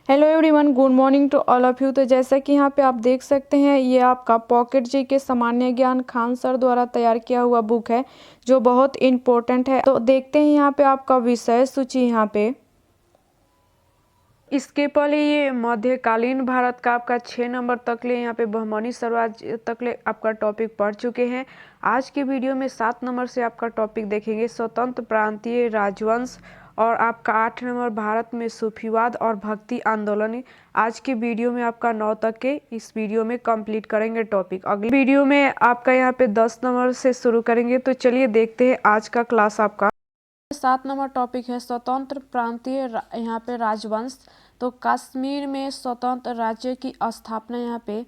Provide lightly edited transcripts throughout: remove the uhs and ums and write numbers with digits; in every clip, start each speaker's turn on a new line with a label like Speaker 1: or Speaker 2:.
Speaker 1: Hello everyone, good morning to all of you. तो जैसा कि यहाँ पे आप देख सकते हैं, ये आपका पॉकेट जी के सामान्य ज्ञान खान सर द्वारा तैयार किया हुआ बुक है जो बहुत इम्पोर्टेंट है। तो देखते हैं यहाँ पे आपका विषय सूची। यहाँ पे इसके पहले ये मध्यकालीन भारत का आपका 6 नंबर तक ले यहाँ पे बहमनी स्वराज्य तक ले आपका टॉपिक पढ़ चुके हैं। आज के वीडियो में 7 नंबर से आपका टॉपिक देखेंगे स्वतंत्र प्रांतीय राजवंश, और आपका 8 नंबर भारत में सूफीवाद और भक्ति आंदोलन। आज के वीडियो में आपका 9 तक के इस वीडियो में कंप्लीट करेंगे टॉपिक। अगले वीडियो में आपका यहाँ पे 10 नंबर से शुरू करेंगे। तो चलिए देखते हैं आज का क्लास। आपका 7 नंबर टॉपिक है स्वतंत्र प्रांतीय यहाँ पे राजवंश। तो कश्मीर में स्वतंत्र राज्य की स्थापना यहाँ पे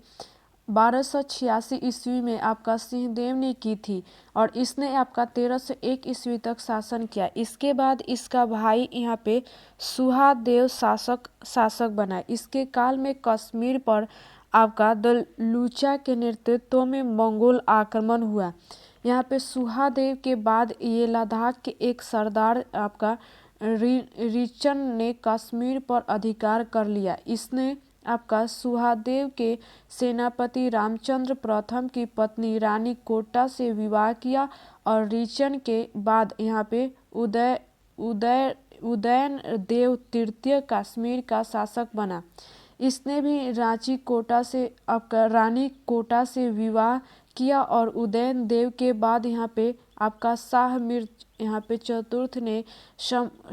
Speaker 1: 1286 ईस्वी में आपका सिंहदेव ने की थी, और इसने आपका 1301 ईस्वी तक शासन किया। इसके बाद इसका भाई यहाँ पे सुहादेव शासक बना। इसके काल में कश्मीर पर आपका दलूचा के नेतृत्व में मंगोल आक्रमण हुआ। यहाँ पे सुहादेव के बाद ये लद्दाख के एक सरदार आपका रिचन ने कश्मीर पर अधिकार कर लिया। इसने आपका सुहादेव के सेनापति रामचंद्र प्रथम की पत्नी रानी कोटा से विवाह किया, और रिचन के बाद यहाँ पे उदयन देव तृतीय कश्मीर का शासक बना। इसने भी रानी कोटा से विवाह किया, और उदयन देव के बाद यहाँ पे आपका शाह मीर यहाँ पे चतुर्थ ने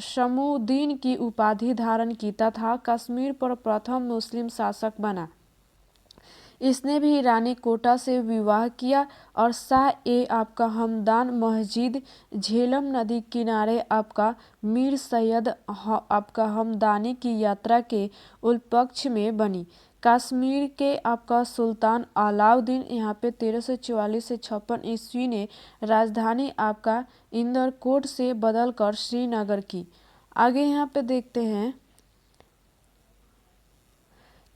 Speaker 1: शमुद्दीन की उपाधि धारण की तथा कश्मीर पर प्रथम मुस्लिम शासक बना। इसने भी रानी कोटा से विवाह किया, और शाह ए आपका हमदान मस्जिद झेलम नदी किनारे आपका मीर सैयद आपका हमदानी की यात्रा के उपलक्ष्य में बनी। कश्मीर के आपका सुल्तान अलाउद्दीन यहाँ पे 1344 से 56 ईस्वी ने राजधानी आपका इंदरकोट से बदलकर श्रीनगर की। आगे यहाँ पे देखते हैं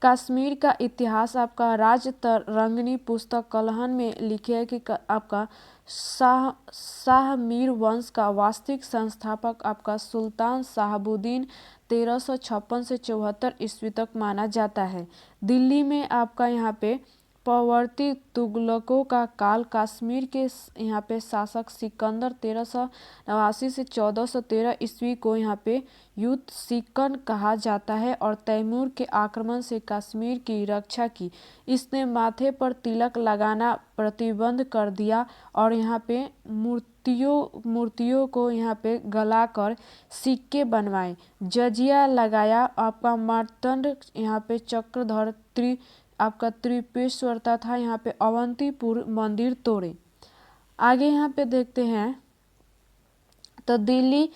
Speaker 1: कश्मीर का इतिहास। आपका राजतरंगिणी पुस्तक कलहन में लिखे है कि आपका शाह मीर वंश का वास्तविक संस्थापक आपका सुल्तान शाहबुद्दीन 1356 से 74 ईस्वी तक माना जाता है। दिल्ली में आपका यहाँ पे परवर्ती तुगलकों का काल कश्मीर के यहाँ पे शासक सिकंदर 1389 से 1413 ईस्वी को यहाँ पे युद्ध सिकन कहा जाता है, और तैमूर के आक्रमण से कश्मीर की रक्षा की। इसने माथे पर तिलक लगाना प्रतिबंध कर दिया, और यहाँ पे मूर्तियों को यहाँ पे गलाकर सिक्के बनवाए, जजिया लगाया। आपका मार्तंड यहाँ पे चक्रधर आपका त्रिपेश्वर तथा यहाँ पे अवंतीपुर मंदिर तोड़े। आगे यहाँ पे देखते हैं तो दिल्ली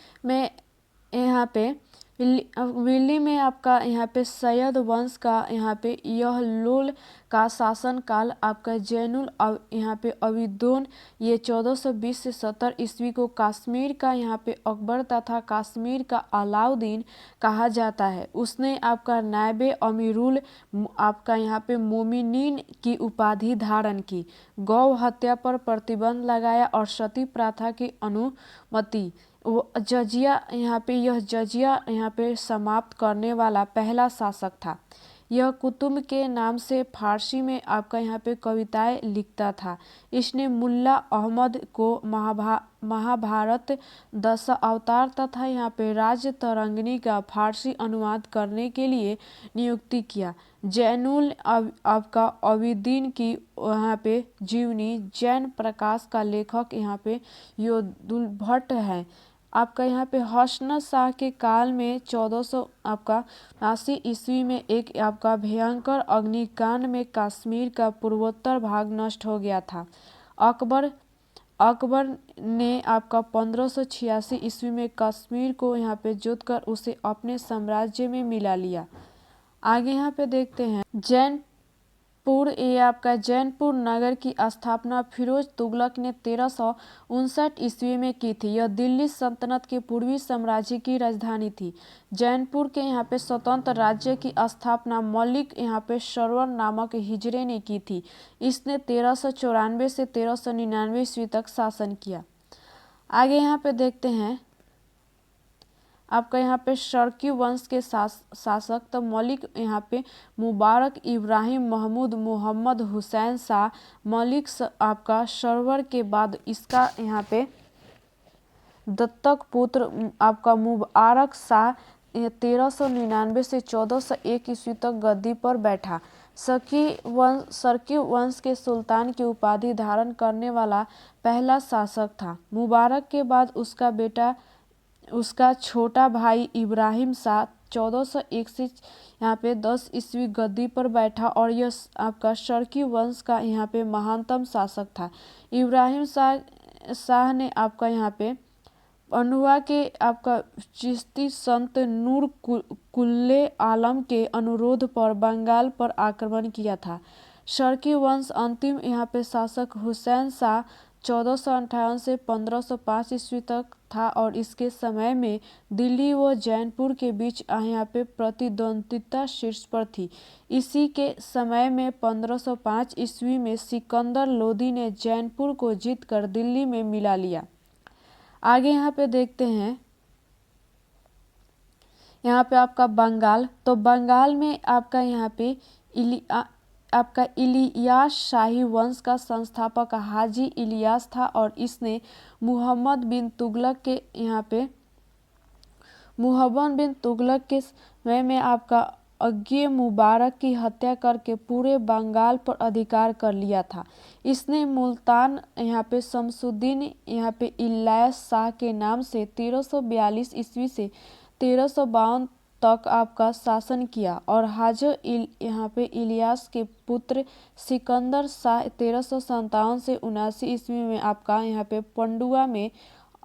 Speaker 1: में आपका यहाँ पे सैयद वंश का यहाँ पे यह लोल का शासन काल आपका जैनुल यहाँ पे अबिदोन ये 1420 से 70 ईस्वी को कश्मीर का यहाँ पे अकबर तथा कश्मीर का अलाउद्दीन कहा जाता है। उसने आपका नायबे अमीरुल आपका यहाँ पे मोमिनीन की उपाधि धारण की, गौ हत्या पर प्रतिबंध लगाया, और सती प्रथा की अनुमति जजिया यहाँ पे समाप्त करने वाला पहला शासक था। यह कुतुब के नाम से फारसी में आपका यहाँ पे कविताएं लिखता था। इसने मुल्ला अहमद को महाभारत 10 अवतार तथा यहाँ पे राजतरंगिणी का फारसी अनुवाद करने के लिए नियुक्ति किया। जैनुल आपका अबिदीन की यहाँ पे जीवनी जैन प्रकाश का लेखक यहाँ पे योधुल भट्ट है। आपका यहाँ पे हसन शाह के काल में 1400 आपका 80 ईस्वी में एक आपका भयंकर अग्निकांड में कश्मीर का पूर्वोत्तर भाग नष्ट हो गया था। अकबर ने आपका 1586 ईस्वी में कश्मीर को यहाँ पे जीतकर उसे अपने साम्राज्य में मिला लिया। आगे यहाँ पे देखते हैं जैनपुर नगर की स्थापना फिरोज तुगलक ने 1359 ईस्वी में की थी। यह दिल्ली सल्तनत के पूर्वी साम्राज्य की राजधानी थी। जैनपुर के यहाँ पे स्वतंत्र राज्य की स्थापना मलिक यहाँ पे श्रवण नामक हिजड़े ने की थी। इसने 1394 से 1399 ईस्वी तक शासन किया। आगे यहाँ पे देखते हैं आपका यहाँ पे शर्की वंश के शासक तो मलिक यहाँ पे मुबारक इब्राहिम महमूद मोहम्मद हुसैन शाह मलिक आपका सरवर के बाद इसका यहाँ पे दत्तक पुत्र आपका मुबारक शाह 1399 से 1401 ईस्वी तक गद्दी पर बैठा। सर्की वंश के सुल्तान की उपाधि धारण करने वाला पहला शासक था। मुबारक के बाद उसका छोटा भाई इब्राहिम शाह 1401 से यहाँ पे 10 ईस्वी गद्दी पर बैठा और यह आपका शर्की वंश का यहाँ पे महानतम शासक था। इब्राहिम शाह ने आपका यहाँ पे पन्नुआ के आपका चिश्ती संत नूर कुल्ले आलम के अनुरोध पर बंगाल पर आक्रमण किया था। शर्की वंश अंतिम यहाँ पे शासक हुसैन शाह 1458 से 1505 ईस्वी तक था और इसके समय में दिल्ली व जैनपुर के बीच यहाँ पे प्रतिद्वंद्विता शीर्ष पर थी। इसी के समय में 1505 ईस्वी में सिकंदर लोदी ने जैनपुर को जीतकर दिल्ली में मिला लिया। आगे यहाँ पे देखते हैं, यहाँ पे आपका बंगाल, तो बंगाल में आपका यहाँ पे आपका इलियास शाही वंश का संस्थापक हाजी इलियास था और इसने मुहम्मद बिन तुगलक के समय में आपका अज्ञे मुबारक की हत्या करके पूरे बंगाल पर अधिकार कर लिया था। इसने मुल्तान यहाँ पे शमसुद्दीन यहाँ पे इलियास शाह के नाम से 1342 ईस्वी से 1352 तक आपका शासन किया और हाजो यहाँ पे इलियास के पुत्र सिकंदर शाह 1357 से 79 ईस्वी में आपका यहाँ पे पंडुआ में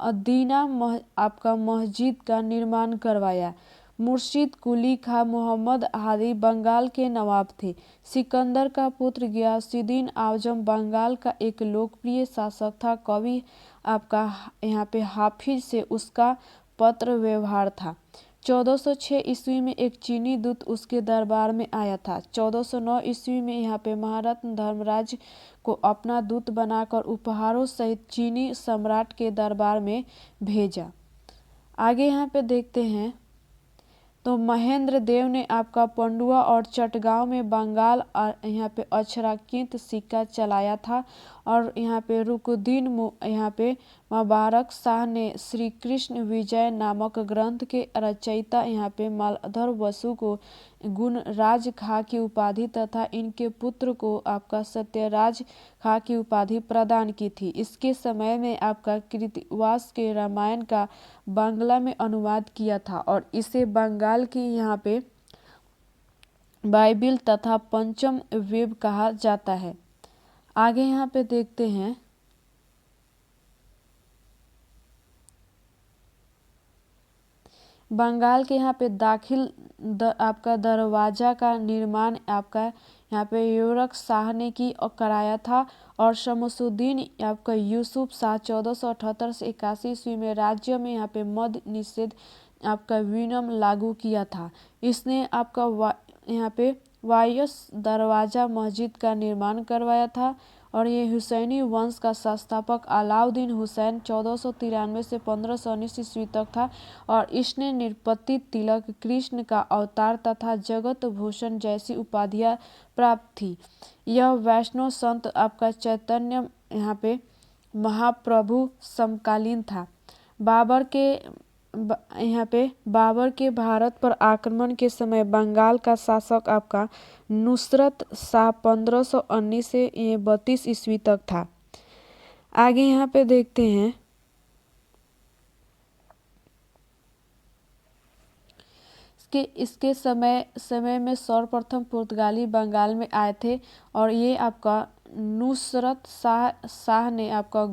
Speaker 1: अदीना आपका मस्जिद का निर्माण करवाया। मुर्शिद कुली खां मोहम्मद हादी बंगाल के नवाब थे। सिकंदर का पुत्र गियासुद्दीन आजम बंगाल का एक लोकप्रिय शासक था। कवि आपका यहाँ पे हाफिज से उसका पत्र व्यवहार था। 1406 ईस्वी में एक चीनी दूत उसके दरबार में आया था। 1409 ईस्वी में यहाँ पे महारत्न धर्मराज को अपना दूत बनाकर उपहारों सहित चीनी सम्राट के दरबार में भेजा। आगे यहाँ पे देखते हैं, तो महेंद्र देव ने आपका पंडुआ और चटगांव में बंगाल यहाँ पे अक्षरांकित सिक्का चलाया था और यहाँ पे रुकुद्दीन यहाँ पे मुबारक शाह ने श्री कृष्ण विजय नामक ग्रंथ के रचयिता यहाँ पे मालधर वसु को गुणराज खां की उपाधि तथा इनके पुत्र को आपका सत्यराज खां की उपाधि प्रदान की थी। इसके समय में आपका कृतिवास के रामायण का बांग्ला में अनुवाद किया था और इसे बंगाल की यहाँ पे बाइबिल तथा पंचम वेद कहा जाता है। आगे यहाँ पे देखते हैं, बंगाल के यहाँ पे आपका दरवाजा का निर्माण आपका यहाँ पे यूरक शाह ने कराया था और शमसुद्दीन आपका यूसुफ शाह 1478 से 81 ईस्वी में राज्य में यहाँ पे मद्य निषेध आपका विनियम लागू किया था। इसने आपका यहाँ पे वायस दरवाजा मस्जिद का निर्माण करवाया था और ये हुसैनी वंश का संस्थापक अलाउद्दीन हुसैन 1493 से 1519 ईस्वी तक था और इसने निरपति तिलक, कृष्ण का अवतार तथा जगत भूषण जैसी उपाधियां प्राप्त थी। यह वैष्णव संत आपका चैतन्य यहाँ पे महाप्रभु समकालीन था। बाबर के भारत पर आक्रमण के समय बंगाल का शासक आपका नुसरत शाह 1519 से 32 ईस्वी तक था। आगे यहाँ पे देखते हैं, इसके समय में सर्वप्रथम पुर्तगाली बंगाल में आए थे और ये आपका नुसरत शाह ने आपका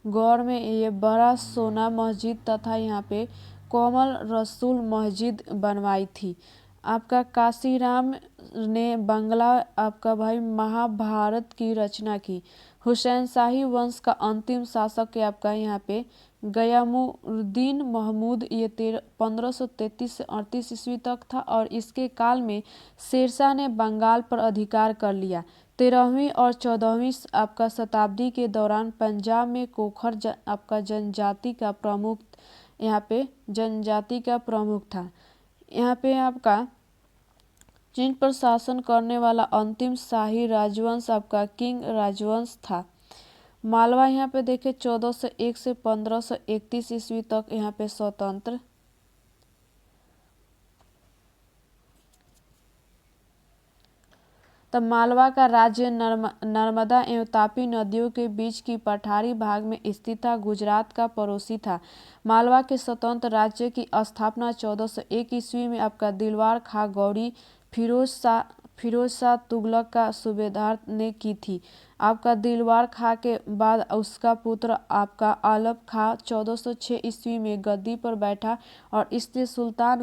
Speaker 1: गौर में ये बड़ा सोना मस्जिद तथा यहाँ पे कोमल रसूल मस्जिद बनवाई थी। आपका काशीराम ने बंगला आपका भाई महाभारत की रचना की। हुसैन शाही वंश का अंतिम शासक आपका यहाँ पे गयामुद्दीन महमूद ये 1533 से 38 ईस्वी तक था और इसके काल में शेरशाह ने बंगाल पर अधिकार कर लिया। 13वीं और 14वीं आपका शताब्दी के दौरान पंजाब में कोखर आपका जनजाति का प्रमुख यहाँ पे जनजाति का प्रमुख था। यहाँ पे आपका चीन पर शासन करने वाला अंतिम शाही राजवंश आपका किंग राजवंश था। मालवा यहाँ पे देखे 1401 से 1531 ईस्वी तक यहाँ पे स्वतंत्र। तब मालवा का राज्य नर्मदा एवं तापी नदियों के बीच की पठारी भाग में स्थित था। गुजरात का पड़ोसी था। मालवा के स्वतंत्र राज्य की स्थापना 1401 ईस्वी में आपका दिलवार खां गौरी फिरोज शाह तुगलक का सूबेदार ने की थी। आपका दिलवार खां के बाद उसका पुत्र आपका आलम खां 1406 ईस्वी में गद्दी पर बैठा और इसने सुल्तान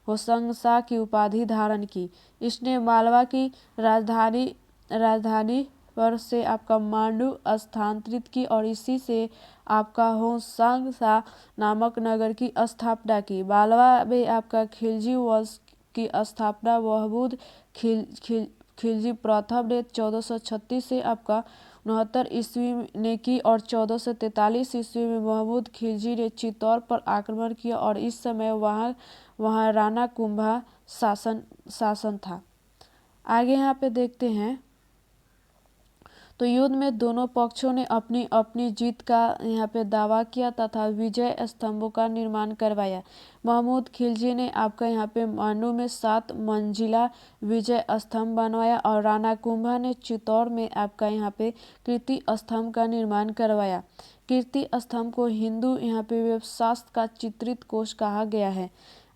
Speaker 1: होशंग शाह की उपाधि धारण की। इसने मालवा की राजधानी पर से आपका मांडू स्थानांतरित की और इसी से आपका होशंग शाह नामक नगर की स्थापना की। मालवा में आपका खिलजी वंश की स्थापना महमूद खिलजी प्रथम ने 1436 से आपका 69 ईस्वी ने की और 1443 ईस्वी में महमूद खिलजी ने चित्तौड़ पर आक्रमण किया और इस समय वहाँ राणा कुंभा शासन था। आगे यहाँ पे देखते हैं तो युद्ध में दोनों पक्षों ने अपनी अपनी जीत का यहाँ पे दावा किया तथा विजय स्तंभों का निर्माण करवाया। महमूद खिलजी ने आपका यहाँ पे मांडू में 7 मंजिला विजय स्तंभ बनवाया और राणा कुंभा ने चित्तौड़ में आपका यहाँ पे कीर्ति स्तंभ का निर्माण करवाया। कीर्ति स्तंभ को हिंदू यहाँ पे वेदशास्त्र का चित्रित कोश कहा गया है।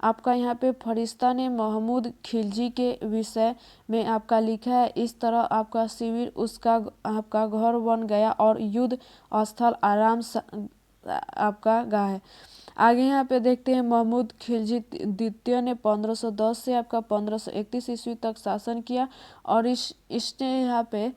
Speaker 1: आपका यहाँ पे फरिश्ता ने महमूद खिलजी के विषय में आपका लिखा है, इस तरह आपका शिविर उसका आपका घर बन गया और युद्ध स्थल आराम आपका गा है। आगे यहाँ पे देखते हैं महमूद खिलजी द्वितीय ने 1510 से आपका 1531 ईस्वी तक शासन किया और इसने यहाँ पे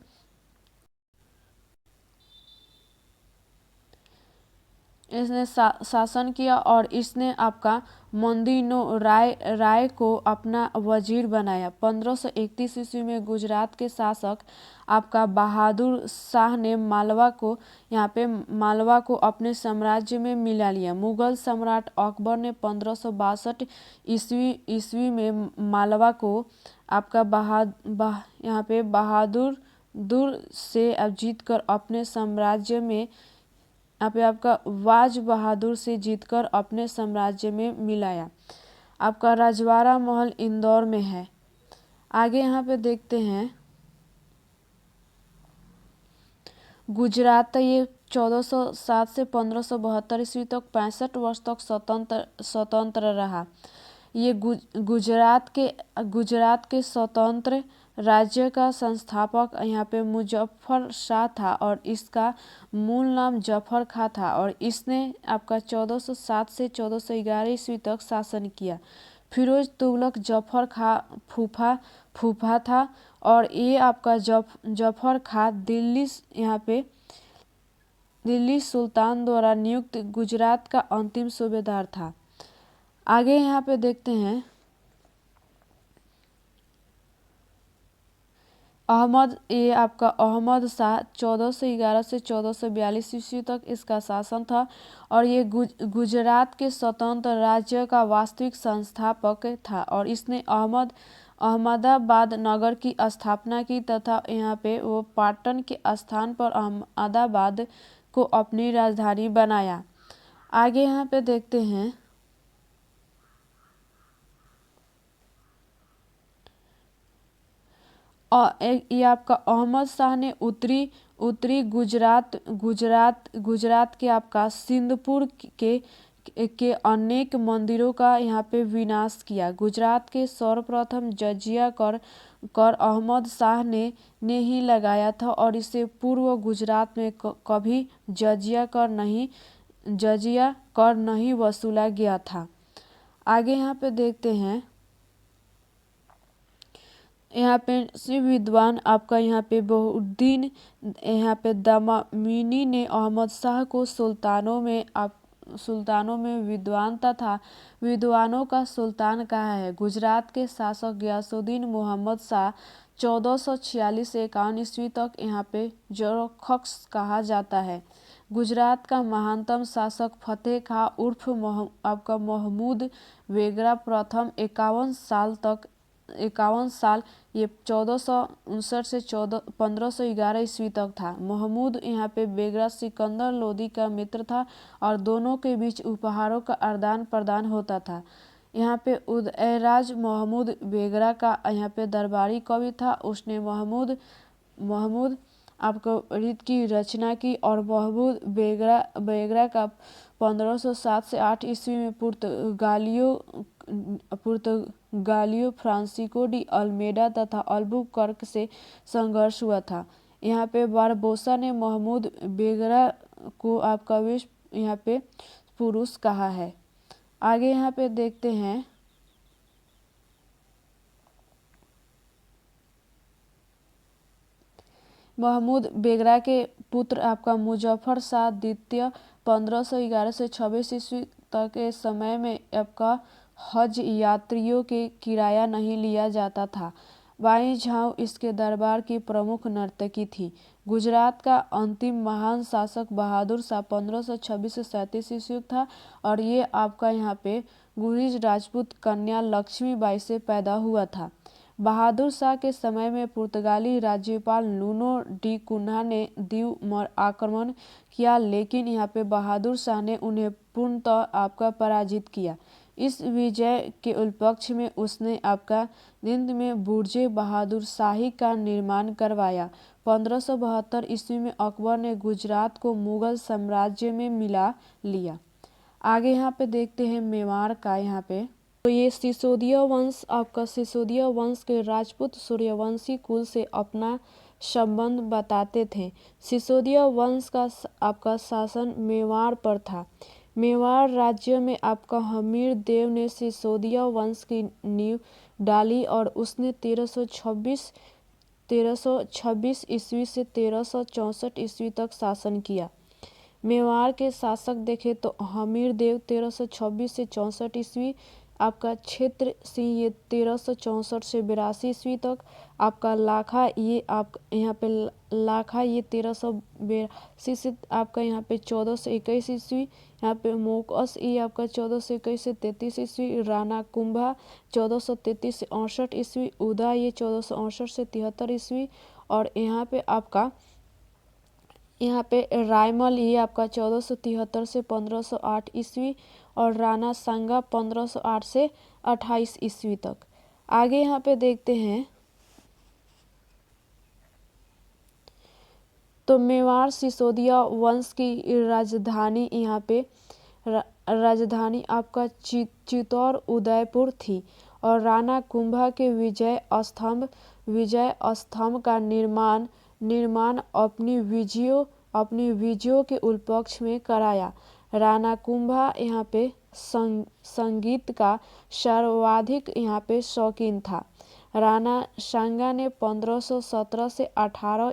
Speaker 1: इसने शासन किया और इसने आपका मंदिनो राय को अपना वजीर बनाया। 1531 ईस्वी में गुजरात के शासक आपका बहादुर शाह ने मालवा को अपने साम्राज्य में मिला लिया। मुगल सम्राट अकबर ने 1562 ईस्वी में मालवा को आपका यहाँ पे बहादुर से जीतकर अपने साम्राज्य में आपका वाज बहादुर से जीतकर अपने साम्राज्य में मिलाया। आपका रजवाड़ा महल इंदौर में है। आगे यहाँ पे देखते हैं गुजरात। ये 1407 से 1572 ईस्वी तक 65 वर्ष तक स्वतंत्र रहा। ये गुजरात के स्वतंत्र राज्य का संस्थापक यहाँ पे मुजफ्फर शाह था और इसका मूल नाम जफर खां था और इसने आपका 1407 से 1411 ईस्वी तक शासन किया। फिरोज तुगलक जफर खां फूफा था और ये आपका जफर खां दिल्ली सुल्तान द्वारा नियुक्त गुजरात का अंतिम सूबेदार था। आगे यहाँ पे देखते हैं ये आपका अहमद शाह 1411 से 1442 ईस्वी तक इसका शासन था और ये गुजरात के स्वतंत्र राज्य का वास्तविक संस्थापक था और इसने अहमदाबाद नगर की स्थापना की तथा यहाँ पे वो पाटन के स्थान पर अहमदाबाद को अपनी राजधानी बनाया। आगे यहाँ पे देखते हैं ये आपका अहमद शाह ने उत्तरी गुजरात के आपका सिंधपुर के अनेक मंदिरों का यहाँ पे विनाश किया। गुजरात के सर्वप्रथम जजिया कर अहमद शाह ने ही लगाया था और इससे पूर्व गुजरात में कभी जजिया कर नहीं वसूला गया था। आगे यहाँ पे देखते हैं यहाँ पे विद्वान आपका यहाँ पे बहुद्दीन यहाँ पे दमामिनी ने अहमद शाह को सुल्तानों में विद्वान तथा विद्वानों का सुल्तान कहा है। गुजरात के शासक गयासुद्दीन मोहम्मद शाह 1446 से 51 ईस्वी तक यहाँ पे जोरखक्स कहा जाता है। गुजरात का महानतम शासक फतेह खां उर्फ आपका महमूद बेगरा प्रथम 51 साल ये 1459 से 1511 ईस्वी तक था। महमूद यहाँ पे बेगरा सिकंदर लोदी का मित्र था और दोनों के बीच उपहारों का आदान प्रदान होता था। यहाँ पे उदयराज महमूद बेगरा का यहाँ पे दरबारी कवि था। उसने महमूद आपको रीत की रचना की और महमूद बेगरा का 1507 से 8 ईस्वी में पुर्तगालियों फ्रांसिस्को डी अल्मेडा तथा अल्बुकर्क से संघर्ष हुआ था। यहाँ पे बारबोसा ने महमूद बेगरा को आपका विश्व यहाँ पे पुरुष कहा है। आगे यहाँ पे देखते हैं महमूद बेगरा के पुत्र आपका मुजफ्फर शाह द्वितीय 1511 से 26 ईस्वी तक के समय में आपका हज यात्रियों के किराया नहीं लिया जाता था। बाई झांव इसके दरबार की प्रमुख नर्तकी थी। गुजरात का अंतिम महान शासक बहादुर शाह 1526 से 37 ईस्वी था और ये आपका यहाँ पे गुरिज राजपूत कन्या लक्ष्मीबाई से पैदा हुआ था। बहादुर शाह के समय में पुर्तगाली राज्यपाल नूनो डी कुन्हा ने दीव पर आक्रमण किया, लेकिन यहाँ पे बहादुर शाह ने उन्हें पूर्णतः आपका पराजित किया। इस विजय के उपलक्ष्य में उसने आपका दिल्ली में बुर्जे बहादुर शाही का निर्माण करवाया। 1572 ईस्वी में अकबर ने गुजरात को मुगल साम्राज्य में मिला लिया। आगे यहाँ पे देखते हैं मेवाड़ का। यहाँ पे तो ये सिसोदिया वंश आपका सिसोदिया वंश के राजपूत सूर्यवंशी कुल से अपना संबंध बताते थे। सिसोदिया वंश का आपका शासन मेवाड़ पर था। मेवाड़ राज्य में आपका हमीर देव ने सिसोदिया वंश की नींव डाली और उसने 1326 ईस्वी से 1364 ईस्वी तक शासन किया। मेवाड़ के शासक देखें तो हमीर देव 1326 से 64 ईस्वी, आपका क्षेत्र सिंह ये 1364 से 82 ईस्वी तक, आपका लाखा ये आप यहाँ पे लाखा ये 1382 से आपका यहाँ पे 14 से 21 ईस्वी, यहाँ पे मोकस ये आपका 14 से 21 से 33 ईस्वी, राणा कुंभा 1433 से 68 ईस्वी, उदा ये 1468 से 73 ईस्वी और यहाँ पे आपका रायमल ये आपका 1473 से 1508 ईस्वी और राणा सांगा 1508 से 28 ईस्वी तक। आगे यहाँ पे देखते हैं तो मेवाड़ सिसोदिया वंश की राजधानी यहाँ पे राजधानी आपका चित्तौड़ उदयपुर थी और राणा कुंभा के विजय स्तंभ का निर्माण अपनी विजयों के उपलक्ष्य में कराया। राणा कुंभा यहाँ पे संगीत का सर्वाधिक यहाँ पे शौकीन था। राणा सांगा ने 1517 से 18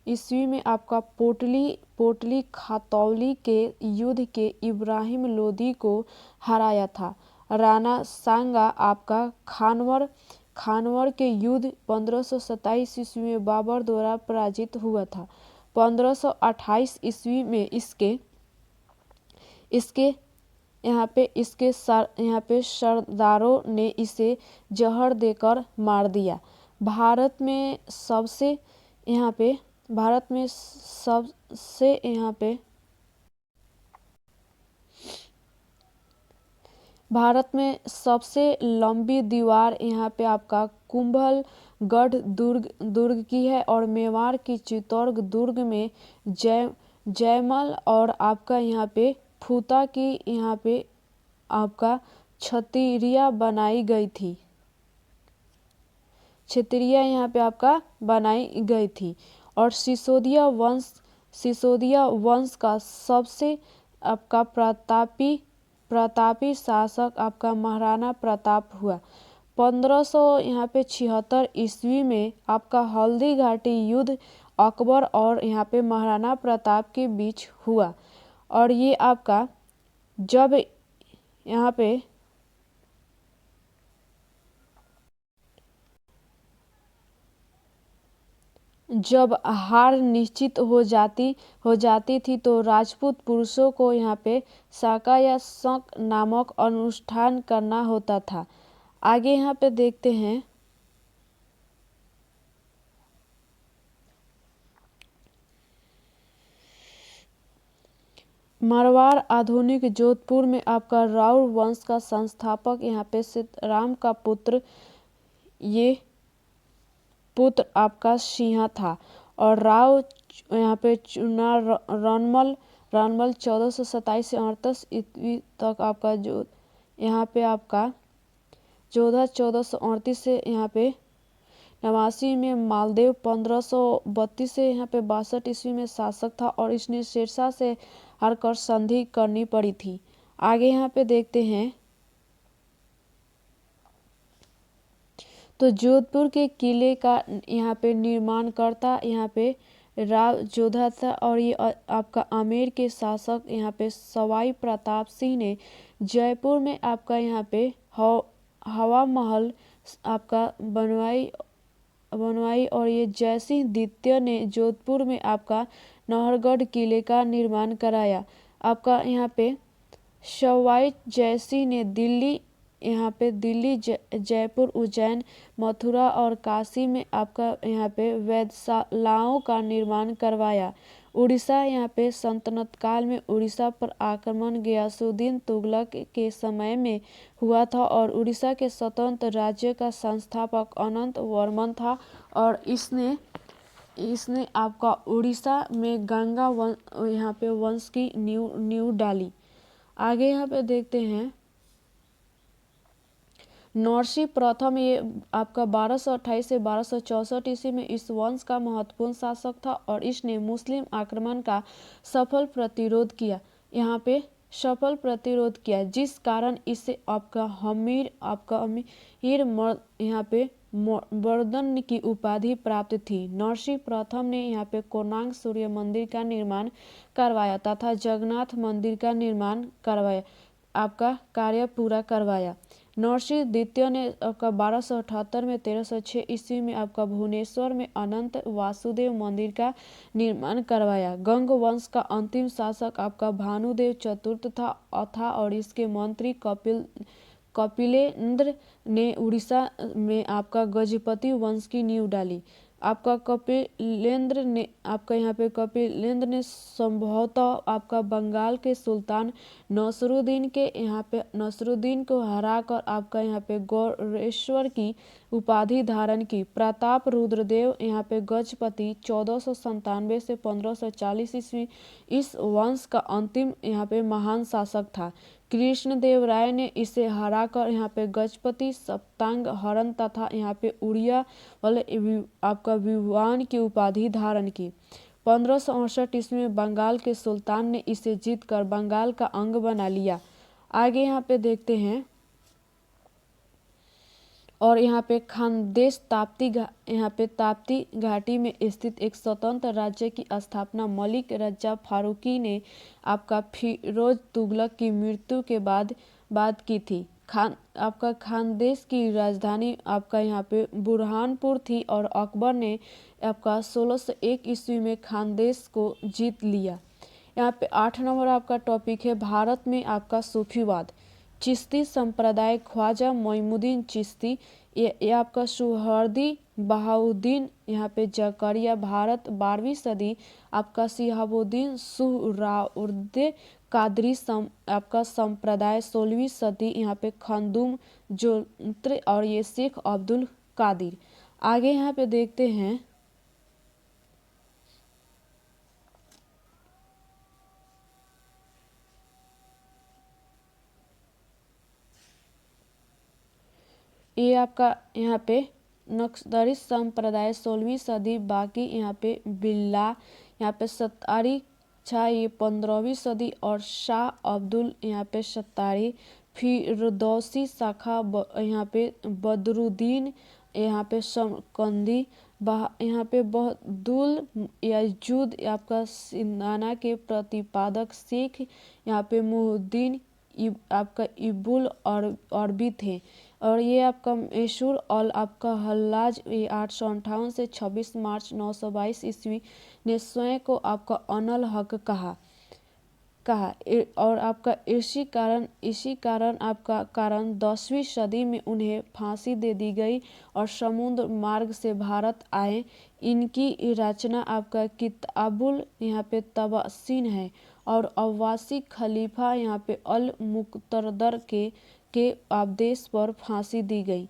Speaker 1: ईस्वी में आपका पोटली खातौली के युद्ध के इब्राहिम लोदी को हराया था। राणा सांगा आपका खानवर के युद्ध 1527 ईस्वी में बाबर द्वारा पराजित हुआ था। 1528 ईस्वी में इसके यहाँ पे सरदारों ने इसे जहर देकर मार दिया। भारत में सबसे लंबी दीवार यहाँ पे आपका कुंभलगढ़ दुर्ग की है और मेवाड़ की चित्तौड़ दुर्ग में जयमल और आपका यहाँ पे फूता की यहाँ पे आपका छतरियाँ बनाई गई थी। छतरियाँ यहाँ पे आपका बनाई गई थी और सिसोदिया वंश का सबसे आपका प्रतापी शासक आपका महाराणा प्रताप हुआ। 1576 ईस्वी में आपका हल्दी घाटी युद्ध अकबर और यहाँ पे महाराणा प्रताप के बीच हुआ और ये आपका जब हार निश्चित हो जाती थी तो राजपूत पुरुषों को यहाँ पे साका या शक नामक अनुष्ठान करना होता था। आगे यहाँ पे देखते हैं मारवाड़। आधुनिक जोधपुर में आपका राउर वंश का संस्थापक यहाँ पे सीताराम का पुत्र आपका सिंहा था। और राव यहाँ पे चुना रणमल 1427 से 38 ईस्वी तक आपका जो यहाँ पे आपका जोधा 1438 से यहाँ पे 89 में मालदेव 1532 से यहाँ पे 62 ईस्वी में शासक था और इसने शेरशाह से हारकर संधि करनी पड़ी थी। आगे यहाँ पे देखते हैं तो जोधपुर के किले का यहाँ पे निर्माणकर्ता यहाँ पे राव जोधा था और ये आपका आमेर के शासक यहाँ पे सवाई प्रताप सिंह ने जयपुर में आपका यहाँ पे हवा महल आपका बनवाई और ये जयसिंह द्वितीय ने जोधपुर में आपका नहरगढ़ किले का निर्माण कराया। आपका यहाँ पे सवाई जयसिंह ने दिल्ली जयपुर उज्जैन मथुरा और काशी में आपका यहाँ पे वेधशालाओं का निर्माण करवाया। उड़ीसा यहाँ पे सल्तनत काल में उड़ीसा पर आक्रमण गयासुद्दीन तुगलक के समय में हुआ था और उड़ीसा के स्वतंत्र राज्य का संस्थापक अनंत वर्मन था और इसने आपका उड़ीसा में गंगा यहाँ पे वंश की नींव डाली। आगे यहाँ पे देखते हैं नरसिंह प्रथम, ये आपका 1228 से 1264 ईस्वी में इस वंश का महत्वपूर्ण शासक था और इसने मुस्लिम आक्रमण का सफल प्रतिरोध किया जिस कारण इसे आपका अमीर यहाँ पे वर्दन की उपाधि प्राप्त थी। नरसिंह प्रथम ने यहाँ पे कोणार्क सूर्य मंदिर का निर्माण करवाया तथा जगन्नाथ मंदिर का निर्माण करवाया, आपका कार्य पूरा करवाया। नरसिंह द्वितीय ने आपका 1278 में 1306 ईस्वी में आपका भुवनेश्वर में अनंत वासुदेव मंदिर का निर्माण करवाया। गंग वंश का अंतिम शासक आपका भानुदेव चतुर्थ था और इसके मंत्री कपिलेंद्र ने उड़ीसा में आपका गजपति वंश की नींव डाली। आपका कपिलेंद्र ने संभवतः आपका बंगाल के सुल्तान नसरुद्दीन को हराकर आपका यहाँ पे गौरेश्वर की उपाधि धारण की। प्रताप रुद्रदेव यहाँ पे गजपति 1497 से 1540 ईस्वी इस वंश का अंतिम यहाँ पे महान शासक था। कृष्णदेव राय ने इसे हराकर यहाँ पे गजपति सप्तांग हरण तथा यहाँ पे उड़िया वाले आपका विद्वान की उपाधि धारण की। 1568 ईस्वी में बंगाल के सुल्तान ने इसे जीतकर बंगाल का अंग बना लिया। आगे यहाँ पे देखते हैं और यहाँ पे खानदेश ताप्ती घाटी में स्थित एक स्वतंत्र राज्य की स्थापना मलिक रजा फारूकी ने आपका फिरोज तुगलक की मृत्यु के बाद की थी। आपका खानदेश की राजधानी आपका यहाँ पे बुरहानपुर थी और अकबर ने आपका 1601 ईस्वी में खानदेश को जीत लिया। यहाँ पे 8 नंबर आपका टॉपिक है भारत में आपका सूफीवाद। चिश्ती संप्रदाय ख्वाजा मोइनुद्दीन चिश्ती ये आपका सुहर्दी बहाउद्दीन यहाँ पे जकरिया भारत 12वीं सदी आपका शिहाबुद्दीन सुहरावर्दी कादरी आपका संप्रदाय 16वीं सदी यहाँ पे खंदुम जोत्र और ये शेख अब्दुल कादिर। आगे यहाँ पे देखते हैं ये आपका यहाँ पे नक्शदरी संप्रदाय 16वीं सदी बाकी यहाँ पे बिल्ला यहाँ पे सत्तारी छा ये 15वीं सदी और शाह अब्दुल यहाँ पे सत्तारी फिरदौसी शाखा यहाँ पे बदरुद्दीन यहाँ पे समकंदी यहाँ पे बहदुल यजूद आपका सिंधाना के प्रतिपादक शेख यहाँ पे मुहुद्दीन आपका इबुल अरबी थे और ये आपका मैसूर और आपका हल्लाज ये 858 से 26 मार्च 922 ईस्वी ने स्वयं को आपका अनल हक कहा। और आपका इसी कारण आपका 10वीं सदी में उन्हें फांसी दे दी गई और समुद्र मार्ग से भारत आए। इनकी रचना आपका किताबुल यहाँ पे तबसीन है और अब्बासी खलीफा यहाँ पे अल मुक्तदर के आदेश पर फांसी दी गई।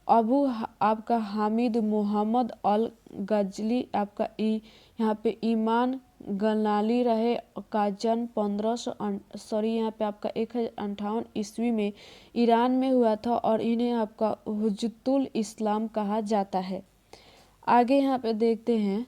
Speaker 1: आपका हामिद मोहम्मद अल गजली आपका यहाँ पे ईमान गनाली रहे का जन्म 158 ईस्वी में ईरान में हुआ था और इन्हें आपका हुज्जतुल इस्लाम कहा जाता है। आगे यहाँ पे देखते हैं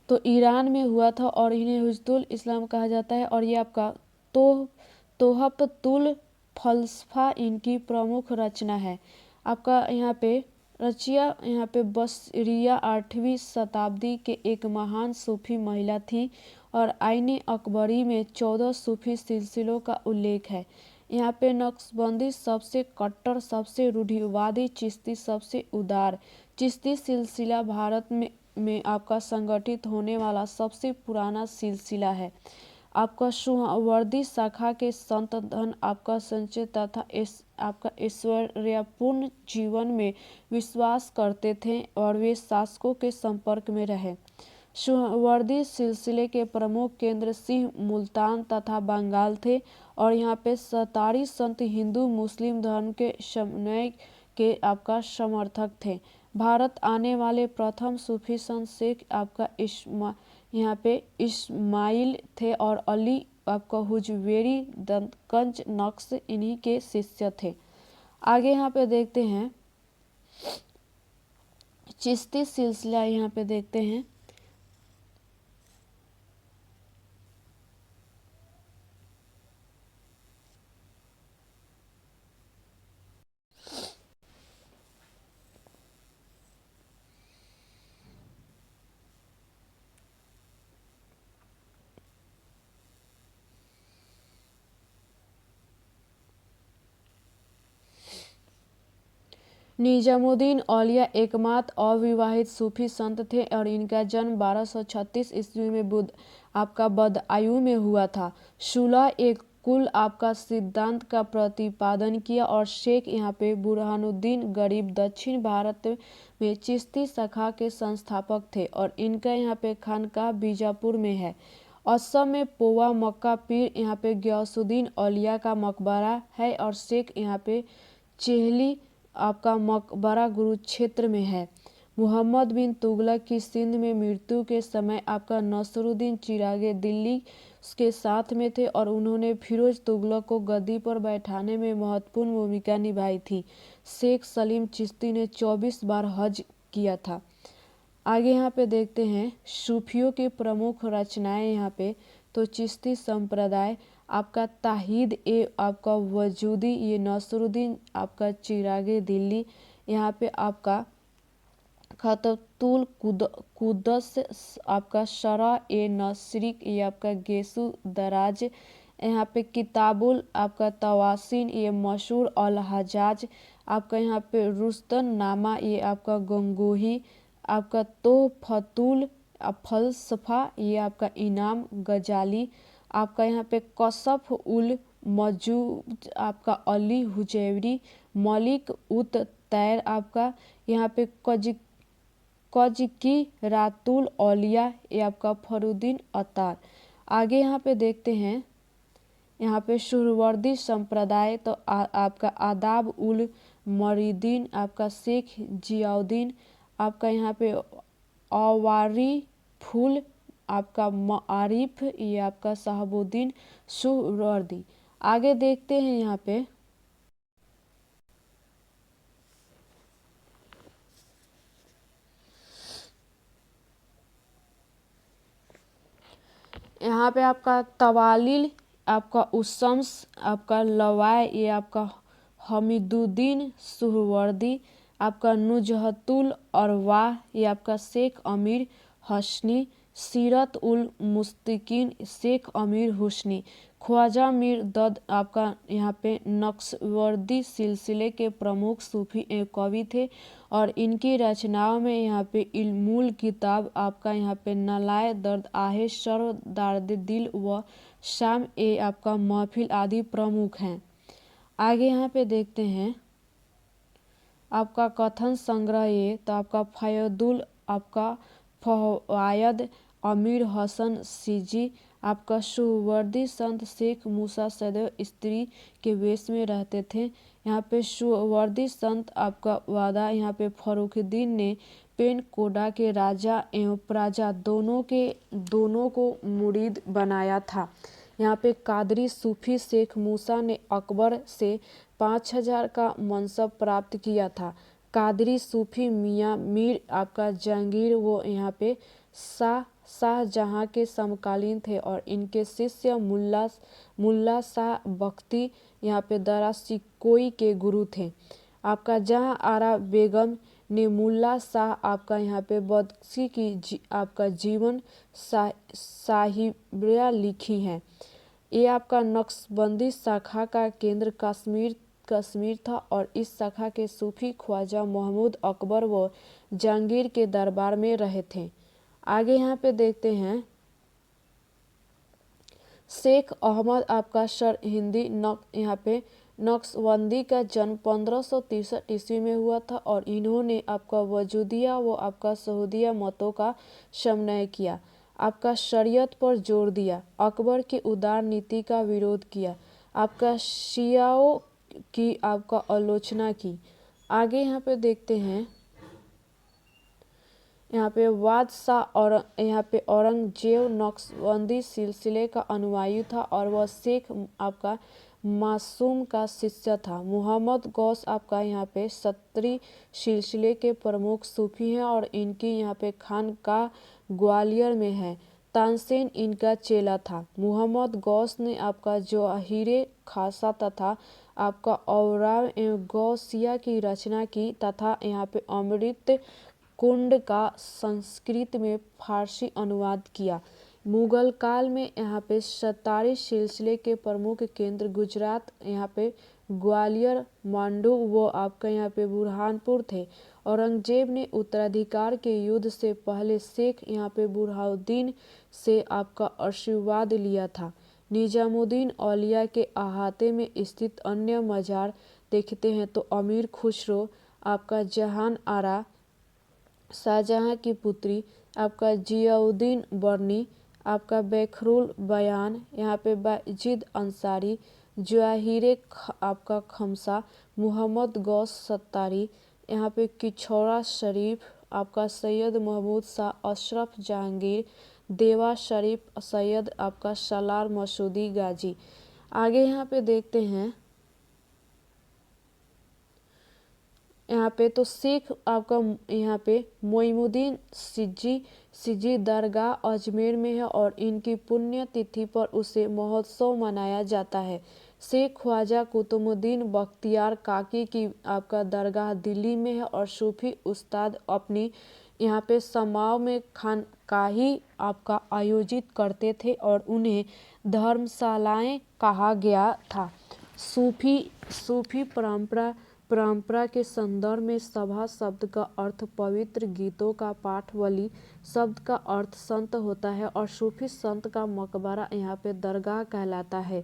Speaker 1: तो ईरान में हुआ था और इन्हें हुज्जतुल इस्लाम कहा जाता है। और ये आपका तोहफतुल फलसफा इनकी प्रमुख रचना है। आपका यहाँ पे रचिया यहाँ पे बसरिया 8वीं शताब्दी के एक महान सूफी महिला थी और आईने अकबरी में 14 सूफी सिलसिलों का उल्लेख है। यहाँ पे नक्शबंदी सबसे कट्टर, सबसे रूढ़िवादी, चिश्ती सबसे उदार। चिश्ती सिलसिला भारत में आपका संगठित होने वाला सबसे पुराना सिलसिला है। आपका सुहवर्दी शाखा के संत धन आपका संचय तथा आपका ऐश्वर्यपूर्ण जीवन में विश्वास करते थे और वे शासकों के संपर्क में रहे। सुहवर्दी सिलसिले के प्रमुख केंद्र सिंह, मुल्तान तथा बंगाल थे और यहाँ पे 47 संत हिंदू मुस्लिम धर्म के समन्वय के आपका समर्थक थे। भारत आने वाले प्रथम सूफी संत शेख आपका यहाँ पे इस्माइल थे और अली आपका हुजवेरी दंतकंज नक्श इन्हीं के शिष्य थे। आगे यहाँ पे देखते हैं चिश्ती सिलसिला। यहाँ पे देखते हैं निजामुद्दीन औलिया एकमात्र अविवाहित सूफी संत थे और इनका जन्म 1236 ईस्वी में बदायूं में हुआ था। सुलह एक कुल आपका सिद्धांत का प्रतिपादन किया और शेख यहाँ पे बुरहानुद्दीन गरीब दक्षिण भारत में चिश्ती शाखा के संस्थापक थे और इनका यहाँ पे खानकाह बीजापुर में है। असम में पोवा मक्का पीर यहाँ पे गयासुद्दीन औलिया का मकबरा है और शेख यहाँ पे चेहली आपका मकबरा कुरुक्षेत्र में है। मोहम्मद बिन तुगलक की सिंध में मृत्यु के समय आपका नसरुद्दीन चिरागे दिल्ली के साथ में थे और उन्होंने फिरोज तुगलक को गद्दी पर बैठाने में महत्वपूर्ण भूमिका निभाई थी। शेख सलीम चिश्ती ने 24 बार हज किया था। आगे यहाँ पे देखते हैं सूफियों की प्रमुख रचनाएं। यहाँ पे तो चिश्ती संप्रदाय आपका ताहिद आपका वजूदी ये नसरुद्दीन आपका चिरागे दिल्ली। यहाँ पे आपका खततुल कुदस आपका शरा नसरिक ये आपका गेसु दराज। यहाँ पे किताबुल आपका तवासीन ये मशहूर अल हजाज। आपका यहाँ पे रुस्तन नामा ये आपका गंगोही। आपका तोहफतुल फलसफा ये आपका इनाम गजाली। आपका यहाँ पे कशफ उल मजूद आपका अली हुजैरी। मलिक उत तैर आपका यहाँ पे कजकी रातुल औलिया ये आपका फरुद्दीन अतार। आगे यहाँ पे देखते हैं यहाँ पे सुहरवर्दी संप्रदाय तो आपका आदाब उल मरीदीन आपका शेख जियाउद्दीन। आपका यहाँ पे अवारी फूल आपका मारिफ ये आपका शहाबुद्दीन सुहरवर्दी। आगे देखते हैं यहाँ पे आपका तवालिल आपका उसम्स आपका लवाय ये आपका हमीदुद्दीन सुहरवर्दी। आपका नुजहतुल अरवाह ये आपका शेख अमीर हसनी सीरत उल मुस्तकीन शेख अमीर हुस्नी, ख्वाजा मीर दद आपका यहाँ पे नक्शबंदी सिलसिले के प्रमुख सूफी एवं कवि थे और इनकी रचनाओं में यहाँ पे इल्मुल किताब आपका यहाँ पे नलाए दर्द आहे सर्व दार्द दिल व शाम ए आपका महफिल आदि प्रमुख हैं। आगे यहाँ पे देखते हैं आपका कथन संग्रह ये तो आपका फयदुल आपका फवायद अमीर हसन सीजी, आपका सुहवर्दी संत शेख मूसा सदैव स्त्री के वेश में रहते थे। यहाँ पे सुहवर्दी संत आपका वादा यहाँ पे फरुखुद्दीन ने पेन कोडा के राजा एवं प्रजा दोनों को मुरीद बनाया था। यहाँ पे कादरी सूफी शेख मूसा ने अकबर से 5000 का मनसब प्राप्त किया था। कादरी सूफी मियाँ मीर आपका जहांगीर वो यहाँ पे शाहजहाँ के समकालीन थे और इनके शिष्य मुल्ला शाह बख्ती यहाँ पे दरा सिकोई के गुरु थे। आपका जहाँ आरा बेगम ने मुल्ला शाह आपका यहाँ पे बख्शी की आपका जीवन साहिबिया लिखी हैं। ये आपका नक्शबंदी शाखा का केंद्र कश्मीर था और इस शाखा के सूफी ख्वाजा महमूद अकबर व जहांगीर के दरबार में रहे थे। आगे यहाँ पे देखते हैं शेख अहमद आपका सर हिंदी यहाँ पे नक्शबंदी का जन्म 1563 ईस्वी में हुआ था और इन्होंने आपका वजूदिया व आपका सऊदिया मतों का समन्वय किया, आपका शरीयत पर जोर दिया, अकबर की उदार नीति का विरोध किया, आपका शियाओं की आपका आलोचना की। आगे यहाँ पे देखते हैं यहाँ पे बादशाह और यहाँ पे औरंगजेब नक्शबंदी सिलसिले का अनुयायी था और वह शेख आपका मासूम का शिष्य था। मोहम्मद गौस आपका यहाँ पे सत्तरी सिलसिले के प्रमुख सूफी हैं और इनकी यहाँ पे खानकाह ग्वालियर में है। तानसेन इनका चेला था। मोहम्मद गौस ने आपका जवाहिरे खासा तथा आपका औराव एवं गौसिया की रचना की तथा यहाँ पे अमृत कुंड का संस्कृत में फारसी अनुवाद किया। मुगल काल में यहाँ पे सत्तारी सिलसिले के प्रमुख केंद्र गुजरात यहाँ पे ग्वालियर मांडू वो आपका यहाँ पे बुरहानपुर थे। औरंगजेब ने उत्तराधिकार के युद्ध से पहले शेख यहाँ पे बुरहानुद्दीन से आपका आशीर्वाद लिया था। निजामुद्दीन औलिया के अहाते में स्थित अन्य मजार देखते हैं तो अमीर खुसरो आपका जहान आरा, शाहजहाँ की पुत्री आपका जियाउद्दीन बर्नी, आपका बैखरुल बयान यहाँ पे बाजिद अंसारी, जवाहिरे आपका खमसा, मोहम्मद गौस सत्तारी, यहाँ पे किछौरा शरीफ, आपका सैयद महमूद शाह अशरफ जहांगीर, देवा शरीफ सैयद आपका सलार मसूदी गाजी। आगे यहाँ पे देखते हैं यहाँ पे तो शेख आपका यहाँ पे मोइनुद्दीन सिजी दरगाह अजमेर में है और इनकी पुण्य तिथि पर उसे महोत्सव मनाया जाता है। शेख ख्वाजा कुतुबुद्दीन बख्तियार काकी की आपका दरगाह दिल्ली में है और सूफी उस्ताद अपनी यहाँ पे समाओं में खानकाही आपका आयोजित करते थे और उन्हें धर्मशालाएं कहा गया था। सूफी परंपरा के संदर्भ में सभा शब्द का अर्थ पवित्र गीतों का पाठ, वली शब्द का अर्थ संत होता है और सूफी संत का मकबरा यहाँ पे दरगाह कहलाता है।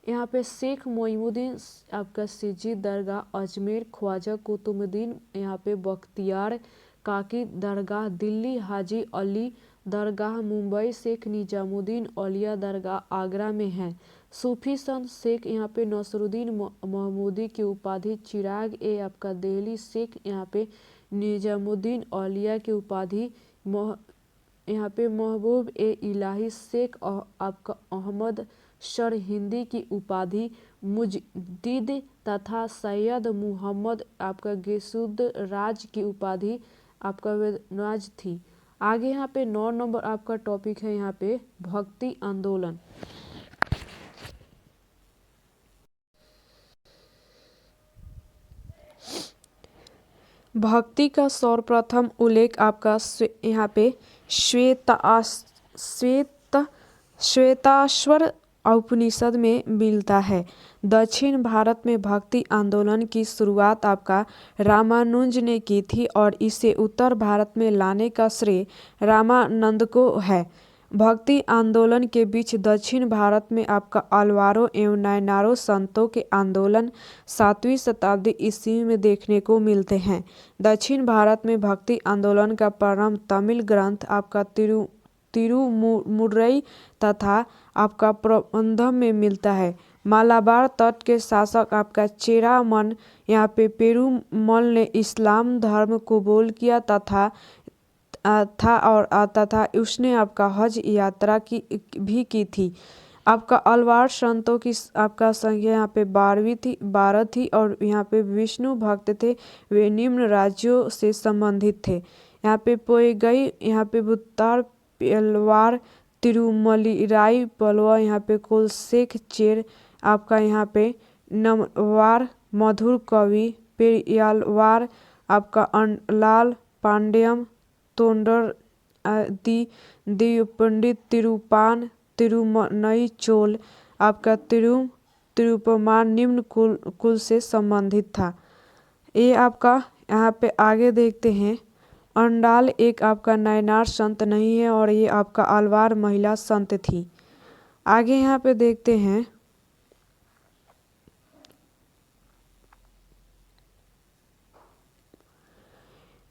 Speaker 1: यहाँ पे शेख मोइनुद्दीन आपका सिजी दरगाह अजमेर, ख्वाजा कुतुबुद्दीन यहाँ पे बख्तियार काकी दरगाह दिल्ली, हाजी अली दरगाह मुंबई, शेख निजामुद्दीन औलिया दरगाह आगरा में है। सूफी संत शेख यहाँ पे नसरुद्दीन महमूदी की उपाधि चिराग ए आपका दिल्ली, शेख यहाँ पे निजामुद्दीन औलिया की उपाधि यहाँ पे महबूब ए इलाही, शेख आपका अहमद सर हिंदी की उपाधि मुजद्दिद तथा सैयद मुहम्मद आपका गेसुद राज की उपाधि आपका वेदनाज थी। आगे यहाँ पे 9 नंबर आपका टॉपिक है यहाँ पे भक्ति आंदोलन। भक्ति का सर्वप्रथम उल्लेख आपका यहाँ पे श्वेताश्वर उपनिषद में मिलता है। दक्षिण भारत में भक्ति आंदोलन की शुरुआत आपका रामानुज ने की थी और इसे उत्तर भारत में लाने का श्रेय रामानंद को है। भक्ति आंदोलन के बीच दक्षिण भारत में आपका अलवारों एवं नायनारों संतों के आंदोलन 7वीं शताब्दी ईस्वी में देखने को मिलते हैं। दक्षिण भारत में भक्ति आंदोलन का प्रारंभ तमिल ग्रंथ आपका तिरुमुरई तथा आपका प्रबंधम में मिलता है। मालाबार तट के शासक आपका चेरामन यहाँ पे पेरुमल ने इस्लाम धर्म कबूल किया तथा उसने आपका हज यात्रा भी की थी। आपका अलवार संतों की आपका संख्या यहाँ पे 12 थी और यहाँ पे विष्णु भक्त थे। वे निम्न राज्यों से संबंधित थे। यहाँ पे पोएगई, यहाँ पे भुत्तार, पेलवार, तिरुमलिराई, पलवा, यहाँ पे कुलशेख चेर, आपका यहाँ पे नमवार, मधुर कवि, पेरियालवार, आपका अंडलाल, पांड्यम, तोंडर, दिवपंडित, तिरुपान, तिरुमनई चोल, आपका तिरुपमान निम्न कुल से संबंधित था। ये आपका यहाँ पे आगे देखते हैं। अंडाल एक आपका नायनार संत नहीं है और ये आपका अलवार महिला संत थी। आगे यहाँ पे देखते हैं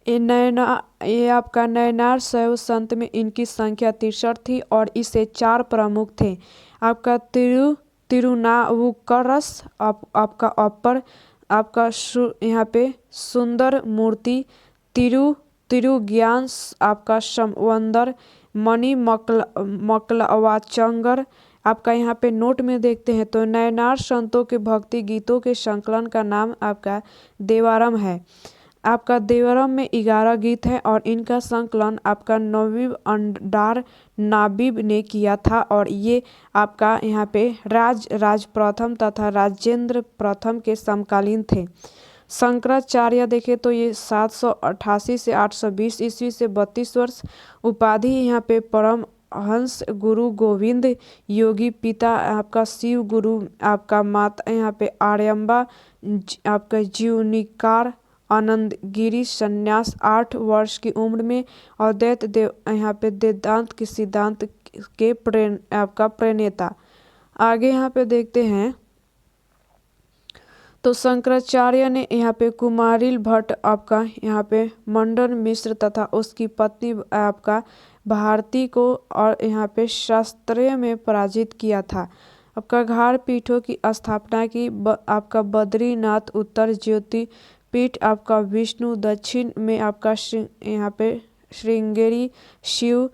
Speaker 1: ये आपका नयनार शैव संत में इनकी संख्या 63 थी और इसे 4 प्रमुख थे। आपका तिरुनावुक्करस आपका अपर, आपका यहाँ पे सुंदर मूर्ति, तिरुज्ञान, आपका समवंदर, मणि मकलवाचंगर। आपका यहाँ पे नोट में देखते हैं तो नयनार संतों के भक्ति गीतों के संकलन का नाम आपका देवारम है। आपका देवरम में 11 गीत हैं और इनका संकलन आपका नवीब अंडार नाबीब ने किया था और ये आपका यहाँ पे राज प्रथम तथा राजेंद्र प्रथम के समकालीन थे। शंकराचार्य देखें तो ये 788 से 820 ईस्वी से 32 वर्ष। उपाधि यहाँ पे परम हंस गुरु गोविंद योगी, पिता आपका शिव गुरु, आपका माता यहाँ पे आर्यम्बा, आपका जीवनिकार, आनंदगिरी, संन्यास 8 वर्ष की उम्र में, अद्वैत देव यहाँ पे वेदांत के सिद्धांत के आपका प्रणेता। आगे यहाँ पे देखते हैं तो शंकराचार्य ने यहाँ पे कुमारिल भट्ट, आपका यहाँ पे मंडन मिश्र तथा उसकी पत्नी आपका भारती को और यहाँ पे शास्त्रीय में पराजित किया था। आपका घाड़ पीठों की स्थापना की आपका बद्रीनाथ, उत्तर ज्योति पीठ आपका विष्णु, दक्षिण में आपका यहाँ पे श्रृंगेरी शिव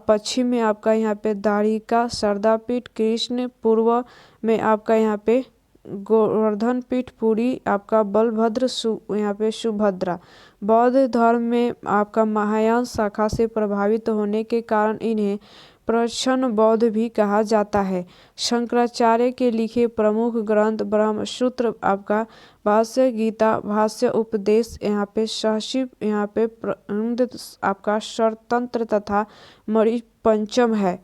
Speaker 1: पश्चिम में आपका यहाँ पे द्वारिका शारदा पीठ, कृष्ण पूर्व में आपका यहाँ पे गोवर्धन पीठ, पुरी आपका बलभद्र, यहाँ पे सुभद्रा। बौद्ध धर्म में आपका महायान शाखा से प्रभावित होने के कारण इन्हें प्रच्छन्न बौद्ध भी कहा जाता है। शंकराचार्य के लिखे प्रमुख ग्रंथ ब्रह्मसूत्र, आपका भाष्य, गीता भाष्य, उपदेश, यहाँ पे सहशिव, यहाँ पे आपका स्वतंत्र तथा मणि पंचम है।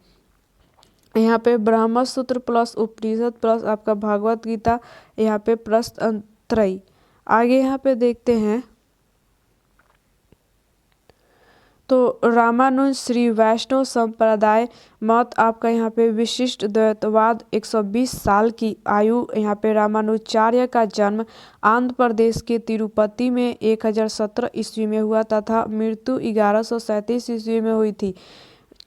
Speaker 1: यहाँ पे ब्रह्मसूत्र प्लस उपनिषद प्लस आपका भागवत गीता, यहाँ पे प्रश्नत्रयी। आगे यहाँ पे देखते हैं तो रामानुज श्री वैष्णव संप्रदाय मत आपका यहाँ पे विशिष्ट द्वैतवाद 120 साल की आयु। यहाँ पे रामानुजाचार्य का जन्म आंध्र प्रदेश के तिरुपति में 1017 ईस्वी में हुआ तथा मृत्यु 1137 ईस्वी में हुई थी।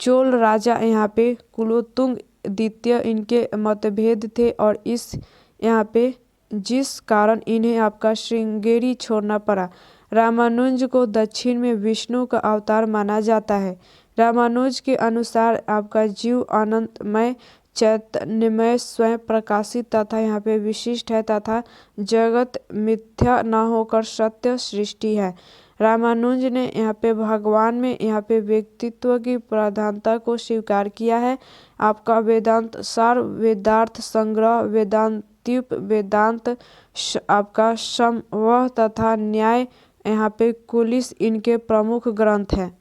Speaker 1: चोल राजा यहाँ पे कुलोत्तुंग द्वितीय इनके मतभेद थे और यहाँ पे जिस कारण इन्हें आपका श्रृंगेरी छोड़ना पड़ा। रामानुज को दक्षिण में विष्णु का अवतार माना जाता है। रामानुज के अनुसार आपका जीव अनंतमय चैतन्यमय स्वयं प्रकाशित तथा यहाँ पे विशिष्ट है तथा जगत मिथ्या न होकर सत्य सृष्टि है। रामानुज ने यहाँ पे भगवान में यहाँ पे व्यक्तित्व की प्रधानता को स्वीकार किया है। आपका वेदांत सार, वेदार्थ संग्रह, वेदांत्युप वेदांत, आपका समवह तथा न्याय, यहाँ पे कुलिस इनके प्रमुख ग्रंथ हैं।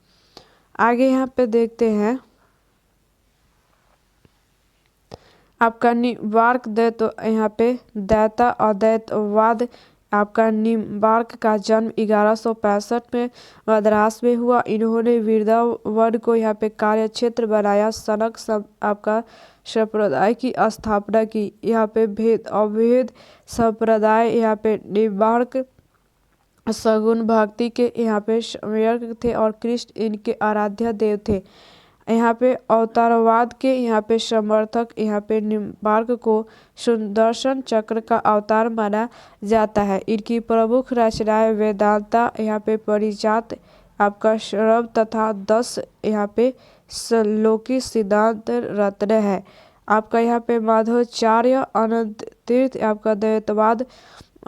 Speaker 1: आगे यहाँ पे देखते हैं आपका निम्बार्क दैत्य यहाँ पे दैता और दैत्यवाद। आपका निम्बार्क का जन्म 1165 में मद्रास में हुआ। इन्होंने वृंदावन को यहाँ पे कार्यक्षेत्र बनाया। सनक आपका संप्रदाय की स्थापना की। यहाँ पे अभेद संप्रदाय यहाँ पे निम्बार्क सगुन भक्ति के यहाँ पे सम्यक थे और कृष्ण इनके आराध्य देव थे। यहाँ पे अवतारवाद के यहाँ पे समर्थक यहाँ पे निम्बार्क को सुदर्शन चक्र का अवतार माना जाता है। इनकी प्रमुख रचनाएं वेदांता यहाँ पे परिजात आपका श्रम तथा 10 यहाँ पे श्लोकी सिद्धांत रत्न है। आपका यहाँ पे माधवाचार्य अनंत तीर्थ आपका द्वैतवाद।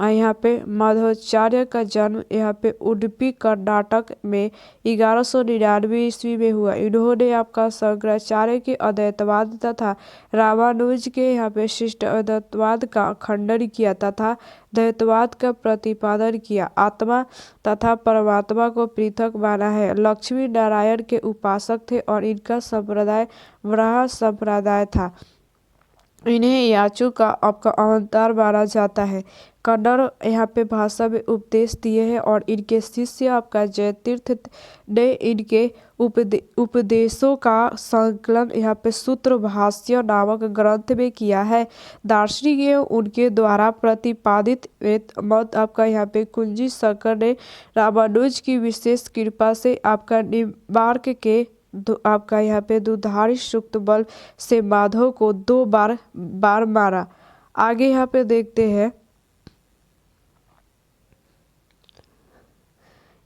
Speaker 1: यहाँ पे माधवाचार्य का जन्म यहाँ पे उडुपी कर्नाटक में 1199 ईस्वी में हुआ। इन्होंने आपका शंकराचार्य के अद्वैतवाद तथा रामानुज के यहाँ पे शिष्ट अद्वैतवाद का खंडन किया तथा द्वैतवाद का प्रतिपादन किया। आत्मा तथा परमात्मा को पृथक माना है। लक्ष्मी नारायण के उपासक थे और इनका संप्रदाय ब्रह्म संप्रदाय था। इन्हें याचू का आपका अवतार माना जाता है। कन्नड़ यहाँ पे भाषा में उपदेश दिए हैं और इनके शिष्य आपका जयतीर्थ ने इनके उपदेशों का संकलन यहाँ पे सूत्र भाष्य नामक ग्रंथ में किया है। दार्शनिक एवं उनके द्वारा प्रतिपादित मत आपका यहाँ पे कुंजी शंकर ने रामानुज की विशेष कृपा से आपका निम्बार्क के आपका यहाँ पे दुधारी सुक्त बल से माधव को 2 बार मारा। आगे यहाँ पे देखते हैं।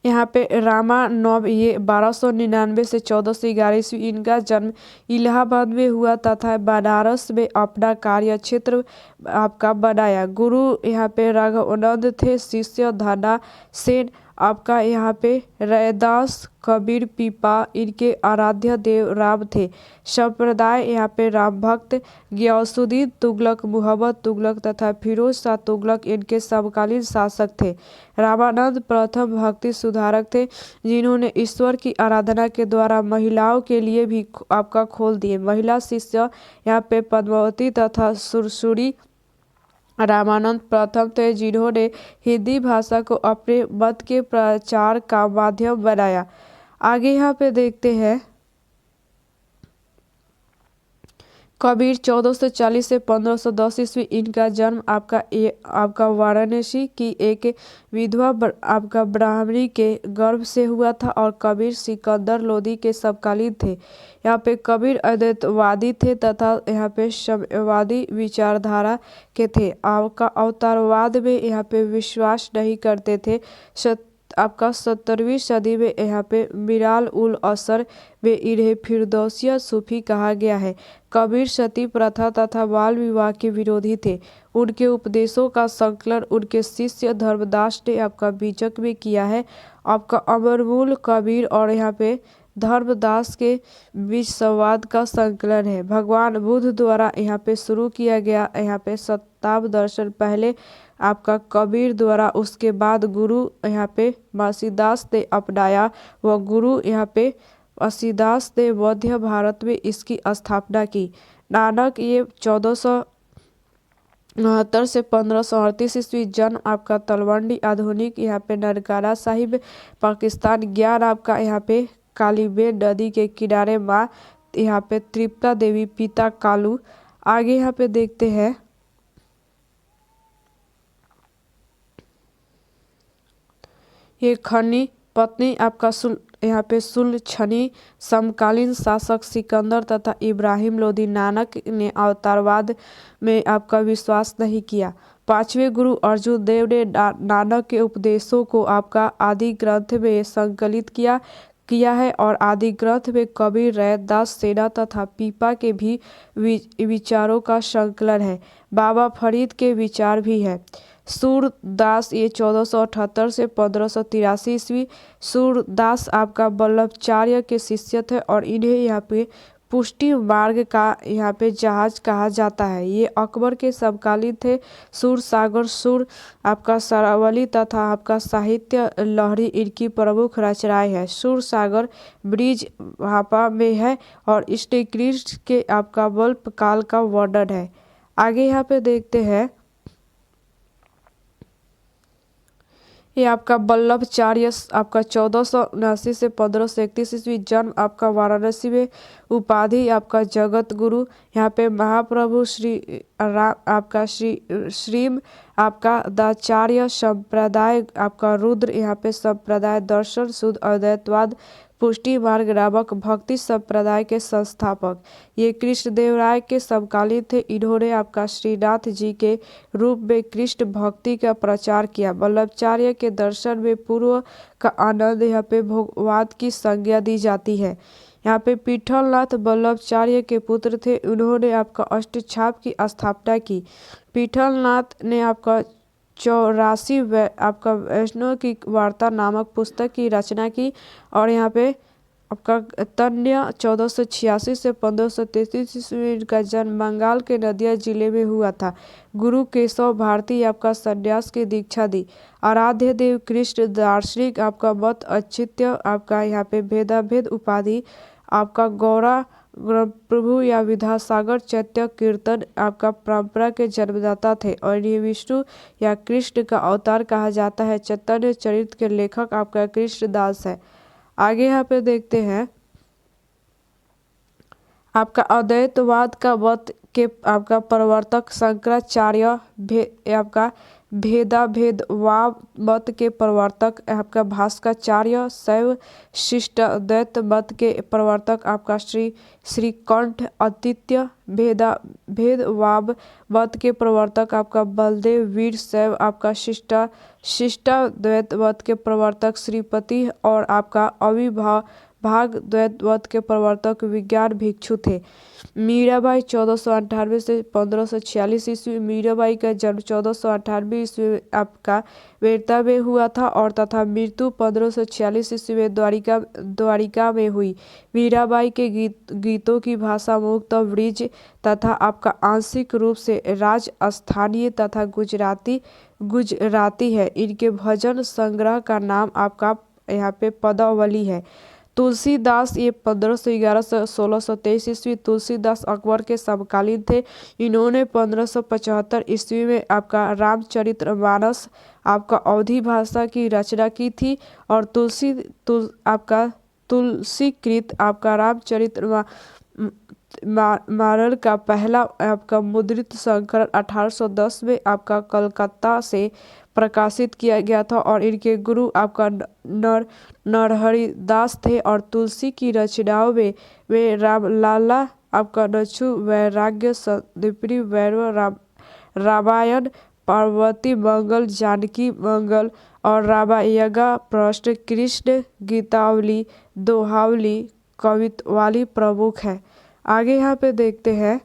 Speaker 1: यहाँ पे रामानव ये 1299 से 1411 ईस्वी। इनका जन्म इलाहाबाद में हुआ तथा बनारस में अपना कार्य क्षेत्र आपका बनाया। गुरु यहाँ पे रघुनंद थे। शिष्य धना सेन आपका यहाँ पे रैदास कबीर पीपा इनके आराध्य देव राम थे। संप्रदाय यहाँ पे राम भक्त गियासुद्दीन तुगलक मोहम्मद तुगलक तथा फिरोज शाह तुगलक इनके समकालीन शासक थे। रामानंद प्रथम भक्ति सुधारक थे जिन्होंने ईश्वर की आराधना के द्वारा महिलाओं के लिए भी आपका खोल दिए। महिला शिष्य यहाँ पे पद्मावती तथा सुरसुरी रामानंद प्रथम थे जिन्होंने हिंदी भाषा को अपने मत के प्रचार का माध्यम बनाया। आगे यहाँ पे देखते हैं। कबीर 1440 से 1510 ईस्वी। इनका जन्म आपका वाराणसी की एक विधवा आपका ब्राह्मणी के गर्भ से हुआ था और कबीर सिकंदर लोदी के समकालीन थे। यहाँ पे कबीर अद्वैतवादी थे तथा यहाँ पे साम्यवादी विचारधारा के थे। आपका अवतारवाद में यहाँ पे विश्वास नहीं करते थे। आपका 17वीं सदी में यहाँ पे मिराल उल असर में इन्हें फिरदौसिया सूफी कहा गया है। कबीर सती प्रथा तथा बाल विवाह के विरोधी थे। उनके उपदेशों का संकलन उनके शिष्य धर्मदास ने आपका बीजक में किया है। आपका अमरमूल कबीर और यहाँ पे धर्मदास के बीच संवाद का संकलन है। भगवान बुद्ध द्वारा यहाँ पे शुरू किया गया यहाँ पे सत्ताव दर्शन पहले आपका कबीर द्वारा, उसके बाद गुरु यहाँ पे मासीदास ने अपनाया। वह गुरु यहाँ पे मासीदास ने मध्य भारत में इसकी स्थापना की। नानक ये 1469 से 1538 ईस्वी। जन्म आपका तलवंडी आधुनिक यहाँ पे ननकाना साहिब पाकिस्तान। ज्ञान आपका यहाँ पे कालीबेन नदी के किनारे। माँ यहाँ पे त्रिपुरा देवी, पिता कालू। आगे यहाँ पे देखते हैं। ये खनी पत्नी आपका यहाँ पे सुलक्षणी। समकालीन शासक सिकंदर तथा इब्राहिम लोदी। नानक ने अवतारवाद में आपका विश्वास नहीं किया। 5वें गुरु अर्जुन देव ने नानक के उपदेशों को आपका आदि ग्रंथ में संकलित किया है और आदि ग्रंथ में कबीर रैदास सेना तथा पीपा के भी विचारों का संकलन है। बाबा फरीद के विचार भी है। सूरदास ये 1478 से 1583 ईस्वी। सूरदास आपका वल्लभाचार्य के शिष्य थे और इन्हें यहाँ पे पुष्टि मार्ग का यहाँ पे जहाज कहा जाता है। ये अकबर के समकालीन थे। सुर सागर, सुर आपका सरावली तथा आपका साहित्य लहरी इनकी प्रमुख रचनाएं है। सुर सागर ब्रिज भापा में है और श्रीकृष्ण के आपका वल्प काल का वर्णन है। आगे यहाँ पे देखते हैं, ये आपका वल्लभाचार्य आपका 1479 से 1531 ईस्वी, जन्म आपका वाराणसी में, उपाधि आपका जगत गुरु। यहाँ पे महाप्रभु श्री राम आपका श्रीम आपका दाचार्य संप्रदाय आपका रुद्र यहाँ पे संप्रदाय दर्शन शुद्ध अद्वैतवाद पुष्टि मार्ग नामक भक्ति संप्रदाय के संस्थापक। ये कृष्णदेवराय के समकालीन थे। इन्होंने आपका श्रीनाथ जी के रूप में कृष्ण भक्ति का प्रचार किया। वल्लभाचार्य के दर्शन में पूर्व का आनंद यहाँ पे भोगवाद की संज्ञा दी जाती है। यहाँ पे पीठलनाथ वल्लभाचार्य के पुत्र थे। उन्होंने आपका अष्टछाप की स्थापना की। पीठलनाथ ने आपका 84 आपका वैष्णव की वार्ता नामक पुस्तक की रचना की और यहाँ पे आपका तन्य 1486 से 1533 ईस्वी का जन्म बंगाल के नदिया जिले में हुआ था। गुरु केशव भारती आपका संन्यास की दीक्षा दी। आराध्य देव कृष्ण दार्शनिक आपका मत औचित्य आपका यहाँ पे भेदाभेद उपाधि आपका गौरा प्रभु या विद्यासागर चैत्य कीर्तन आपका परंपरा के जन्मदाता थे और ये विष्णु या कृष्ण का अवतार कहा जाता है। चैतन्य चरित्र के लेखक आपका कृष्णदास है। आगे यहाँ पे देखते हैं, आपका अद्वैतवाद का मत के आपका प्रवर्तक शंकराचार्य, आपका भेदाभेदवाद मत के प्रवर्तक आपका भास्कराचार्य, शैव शिष्टाद्वैत मत के प्रवर्तक आपका श्रीकंठ अद्वितीय, भेदवाद मत के प्रवर्तक आपका बलदेव वीर शैव आपका शिष्टाद्वैत मत के प्रवर्तक श्रीपति और आपका भाग द्वैत मत के प्रवर्तक विज्ञान भिक्षु थे। मीराबाई 1498 से 1546 ईस्वी, मीराबाई का जन्म 1498 ईस्वी में आपका वेरता में हुआ था और तथा मृत्यु 1546 ईस्वी में द्वारिका में हुई। मीराबाई के गीतों की भाषा मुक्त ब्रिज तथा आपका आंशिक रूप से राजस्थानीय तथा गुजराती है। इनके भजन संग्रह का नाम आपका यहाँ पे पदावली है। तुलसीदास ये 1511 से 1623 ईस्वी, तुलसीदास अकबर के समकालीन थे। इन्होंने 1575 ईस्वी में आपका रामचरितमानस आपका अवधी भाषा की रचना की थी और तुलसीकृत आपका रामचरितमानस का पहला आपका मुद्रित संस्करण 1810 में आपका कलकत्ता से प्रकाशित किया गया था और इनके गुरु आपका नरहरिदास थे और तुलसी की रचनाओं में वे रामलाला आपका नछु वैराग्य संदीपनी वैरव रामायण पार्वती मंगल जानकी मंगल और रामायगा प्रश्न कृष्ण गीतावली दोहावली कवित्वाली प्रमुख है। आगे यहाँ पे देखते हैं,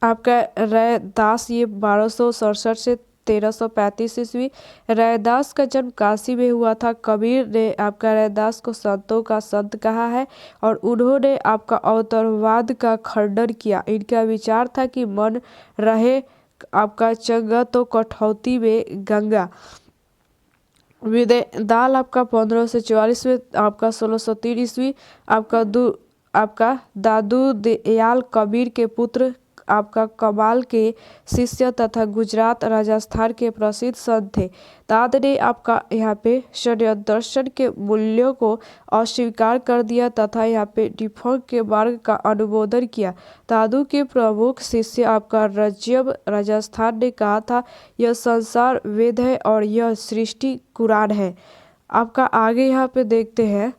Speaker 1: आपका रैदास ये 1267 से 1335 ईस्वी। रैदास का जन्म काशी में हुआ था। कबीर ने आपका रैदास को संतों का संत कहा है और उन्होंने आपका अवतारवाद का खंडन किया। इनका विचार था कि मन रहे आपका चंगा तो कठौती में गंगा। दाल आपका 1544 में, आपका 1603 ईस्वी, आपका दादू दयाल कबीर के पुत्र आपका कमाल के शिष्य तथा गुजरात राजस्थान के प्रसिद्ध संत थे। दाद ने आपका यहाँ पे शरीय दर्शन के मूल्यों को अस्वीकार कर दिया तथा यहाँ पे डिफॉल्ट के मार्ग का अनुमोदन किया। दादू के प्रमुख शिष्य आपका रज्यब राजस्थान ने कहा था, यह संसार वेद है और यह सृष्टि कुरान है। आपका आगे यहाँ पे देखते हैं,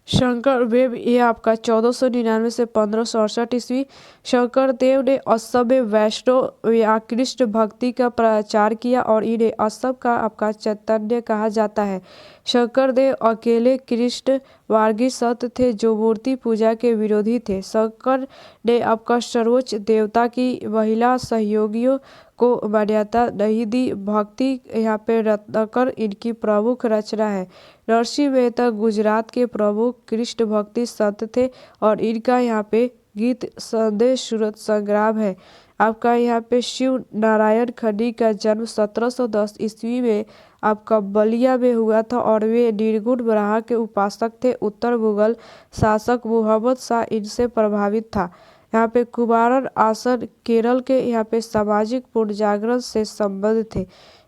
Speaker 1: शंकर देव ये आपका 1499 से 1568 ईस्वी। शंकर देव ने असम में वैष्णव या कृष्ण भक्ति का प्रचार किया और इन्हें असम का आपका चैतन्य कहा जाता है। शंकर देव अकेले कृष्ण मार्गी संत थे जो मूर्ति पूजा के विरोधी थे। शंकर ने आपका सर्वोच्च देवता की महिला सहयोगियों को मान्यता नहीं दी। भक्ति यहाँ पे रत्नाकर इनकी प्रमुख रचना है। नरसिंह मेहता गुजरात के प्रमुख कृष्ण भक्ति संत थे और इनका यहाँ पे गीत संदेश सूरत संग्राम है। आपका यहाँ पे शिव नारायण खन्नी का जन्म 1710 ईस्वी में आपका बलिया में हुआ था और वे निर्गुण ब्रह्मा के उपासक थे। उत्तर मुगल शासक मोहम्मद शाह इनसे प्रभावित था। यहाँ पे कुमारन आसन केरल के यहाँ पे सामाजिक पुनर्जागरण से संबंध थे।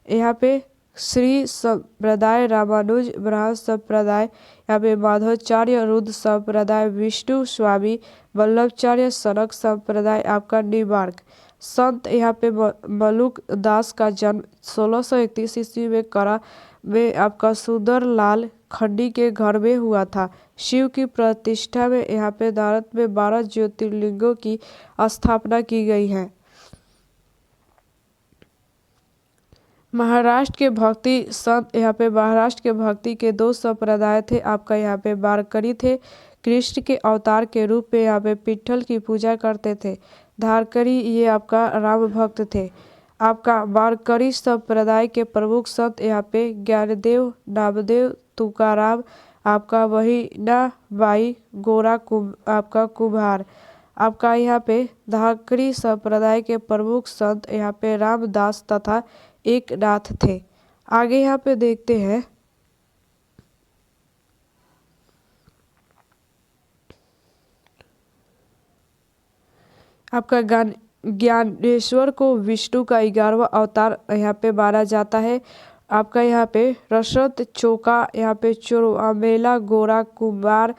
Speaker 1: यहाँ पे श्री संप्रदाय, रामानुज ब्रह्म संप्रदाय, यहाँ पे माधवाचार्य, रुद्र संप्रदाय, विष्णु स्वामी वल्लभाचार्य, सनक संप्रदाय, आपका निम्बार्क संत यहाँ पे मलुक दास का जन्म 1631 ईस्वी में करा में आपका सुंदर लाल खन्नी के घर में हुआ था। शिव की प्रतिष्ठा में यहाँ पे भारत में 12 ज्योतिर्लिंगों की स्थापना की गई है। महाराष्ट्र के भक्ति संत, यहाँ पे महाराष्ट्र के भक्ति के 2 संप्रदाय थे। आपका यहाँ पे वारकरी थे, कृष्ण के अवतार के रूप में यहाँ पे पिट्ठल की पूजा करते थे। धारकरी ये आपका राम भक्त थे। आपका वारकरी संप्रदाय के प्रमुख संत यहाँ पे ज्ञानदेव, नामदेव, तुकाराम, आपका वहीनाबाई, गोरा आपका कुम्हार। आपका यहाँ पे धारकरी संप्रदाय के प्रमुख संत यहाँ पे रामदास तथा एक नाथ थे। आगे यहाँ पे देखते हैं आपका ज्ञानेश्वर को विष्णु का 11वां अवतार यहाँ पे माना जाता है। आपका यहाँ पे रसद चौका, यहाँ पे चोरमेला, गोरा कुमार,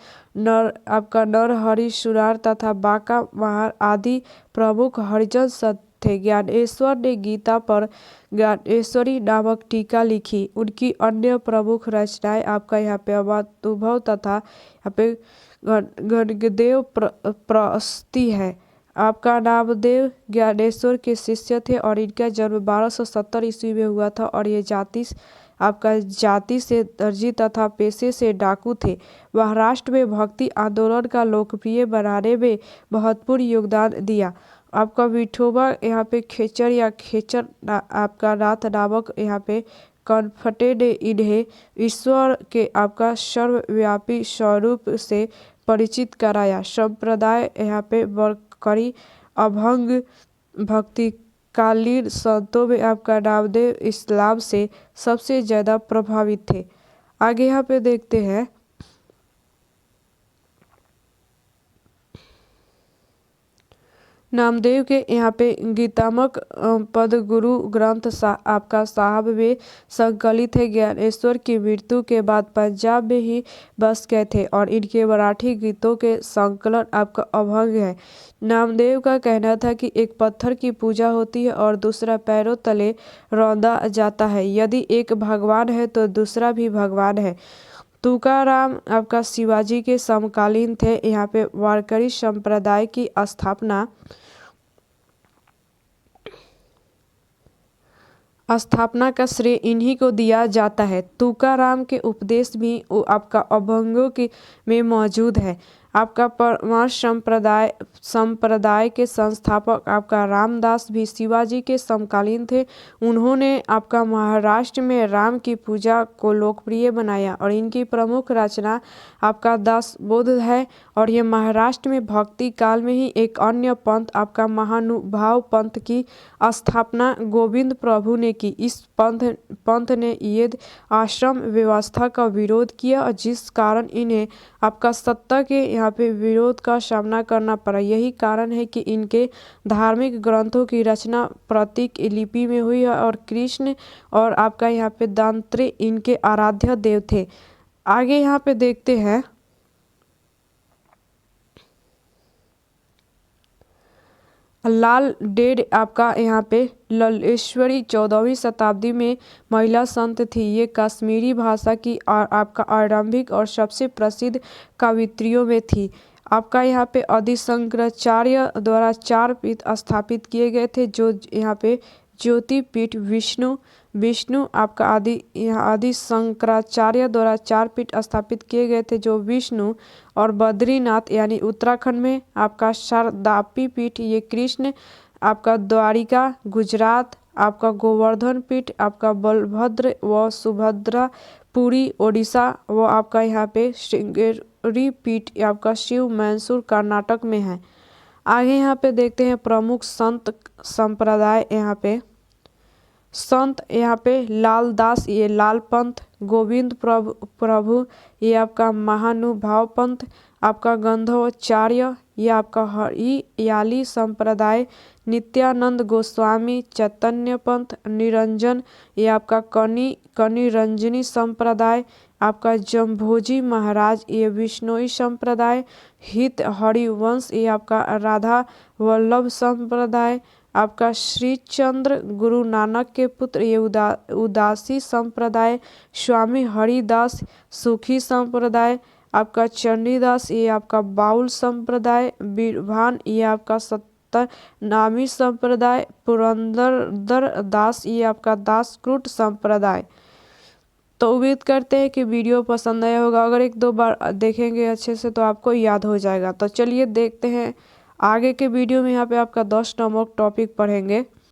Speaker 1: आपका नरहरि सुनार तथा बांका महार आदि प्रमुख हरिजन संत थे। ज्ञानेश्वर ने गीता पर ज्ञानेश्वरी नामक टीका लिखी। उनकी अन्य प्रमुख रचनाएं आपका यहाँ पे अनुभव तथा यहाँ पे गणदेव प्रस्ति है। आपका नामदेव ज्ञानेश्वर के शिष्य थे और इनका जन्म 1270 ईस्वी में हुआ था और ये जाति से दर्जी तथा पेशे से डाकू थे। महाराष्ट्र में भक्ति आंदोलन का लोकप्रिय बनाने में महत्वपूर्ण योगदान दिया। आपका विठोबा यहाँ पे खेचर या खेचर आपका नाथ नामक यहाँ पे कनफटे ने इन्हें ईश्वर के आपका सर्वव्यापी स्वरूप से परिचित कराया। संप्रदाय यहाँ पे वारकरी अभंग भक्ति कालीन संतों में आपका नामदेव इस्लाम से सबसे ज़्यादा प्रभावित थे। आगे यहाँ पे देखते हैं नामदेव के यहाँ पे गीतामक पद गुरु ग्रंथ आपका साहब में संकलित है। ज्ञानेश्वर की मृत्यु के बाद पंजाब में ही बस गए थे और इनके मराठी गीतों के संकलन आपका अभंग है। नामदेव का कहना था कि एक पत्थर की पूजा होती है और दूसरा पैरों तले रौंदा जाता है। यदि एक भगवान है तो दूसरा भी भगवान है। तुकाराम आपका शिवाजी के समकालीन थे। यहाँ पे वारकरी संप्रदाय की स्थापना का श्रेय इन्हीं को दिया जाता है। तुकाराम के उपदेश भी आपका अभंगों में मौजूद है। आपका परमार्थ संप्रदाय के संस्थापक आपका रामदास भी शिवाजी के समकालीन थे। उन्होंने आपका महाराष्ट्र में राम की पूजा को लोकप्रिय बनाया और इनकी प्रमुख रचना आपका दासबोध है। और ये महाराष्ट्र में भक्ति काल में ही एक अन्य पंथ आपका महानुभाव पंथ की स्थापना गोविंद प्रभु ने की। इस पंथ ने यद आश्रम व्यवस्था का विरोध किया जिस कारण इन्हें आपका सत्ता के यहाँ पे विरोध का सामना करना पड़ा। यही कारण है कि इनके धार्मिक ग्रंथों की रचना प्रतीक लिपि में हुई है और कृष्ण और आपका यहाँ पे दांत्रे इनके आराध्य देव थे। आगे यहाँ पे देखते हैं लाल डेढ़ आपका यहाँ पे ललेश्वरी 14वीं शताब्दी में महिला संत थी। ये कश्मीरी भाषा की और आपका आरंभिक और सबसे प्रसिद्ध कवित्रियों में थी। आपका यहाँ पे आदिशंकराचार्य द्वारा 4 पीठ स्थापित किए गए थे जो यहाँ पे ज्योति पीठ विष्णु आपका आदि शंकराचार्य द्वारा 4 पीठ स्थापित किए गए थे जो विष्णु और बद्रीनाथ यानी उत्तराखंड में आपका शारदापी पीठ ये कृष्ण आपका द्वारिका गुजरात, आपका गोवर्धन पीठ, आपका बलभद्र व सुभद्रा पुरी ओडिशा व आपका यहाँ पे श्रृंगेरी पीठ आपका शिव मैसूर कर्नाटक में है। आगे यहाँ पे देखते हैं प्रमुख संत संप्रदाय। यहाँ पे लाल दास ये लाल पंथ, गोविंद प्रभु ये आपका महानुभाव पंथ, आपका गंधर्वाचार्य ये आपका हरियाली संप्रदाय, नित्यानंद गोस्वामी चैतन्य पंथ, निरंजन ये आपका कनिरंजनी संप्रदाय, आपका जम्भोजी महाराज ये विष्णोई संप्रदाय, हित हरिवंश ये आपका राधा वल्लभ संप्रदाय, आपका श्री चंद्र गुरु नानक के पुत्र ये उदासी संप्रदाय, स्वामी हरिदास सुखी संप्रदाय, आपका चंडीदास ये आपका बाउल संप्रदाय, बीरभान ये आपका सत्तरनामी संप्रदाय, पुरंदर दास ये आपका दासकृत संप्रदाय। तो उम्मीद करते हैं कि वीडियो पसंद आया होगा। अगर एक दो बार देखेंगे अच्छे से तो आपको याद हो जाएगा। तो चलिए देखते हैं आगे के वीडियो में। यहाँ पे आपका 10 नंबर टॉपिक पढ़ेंगे।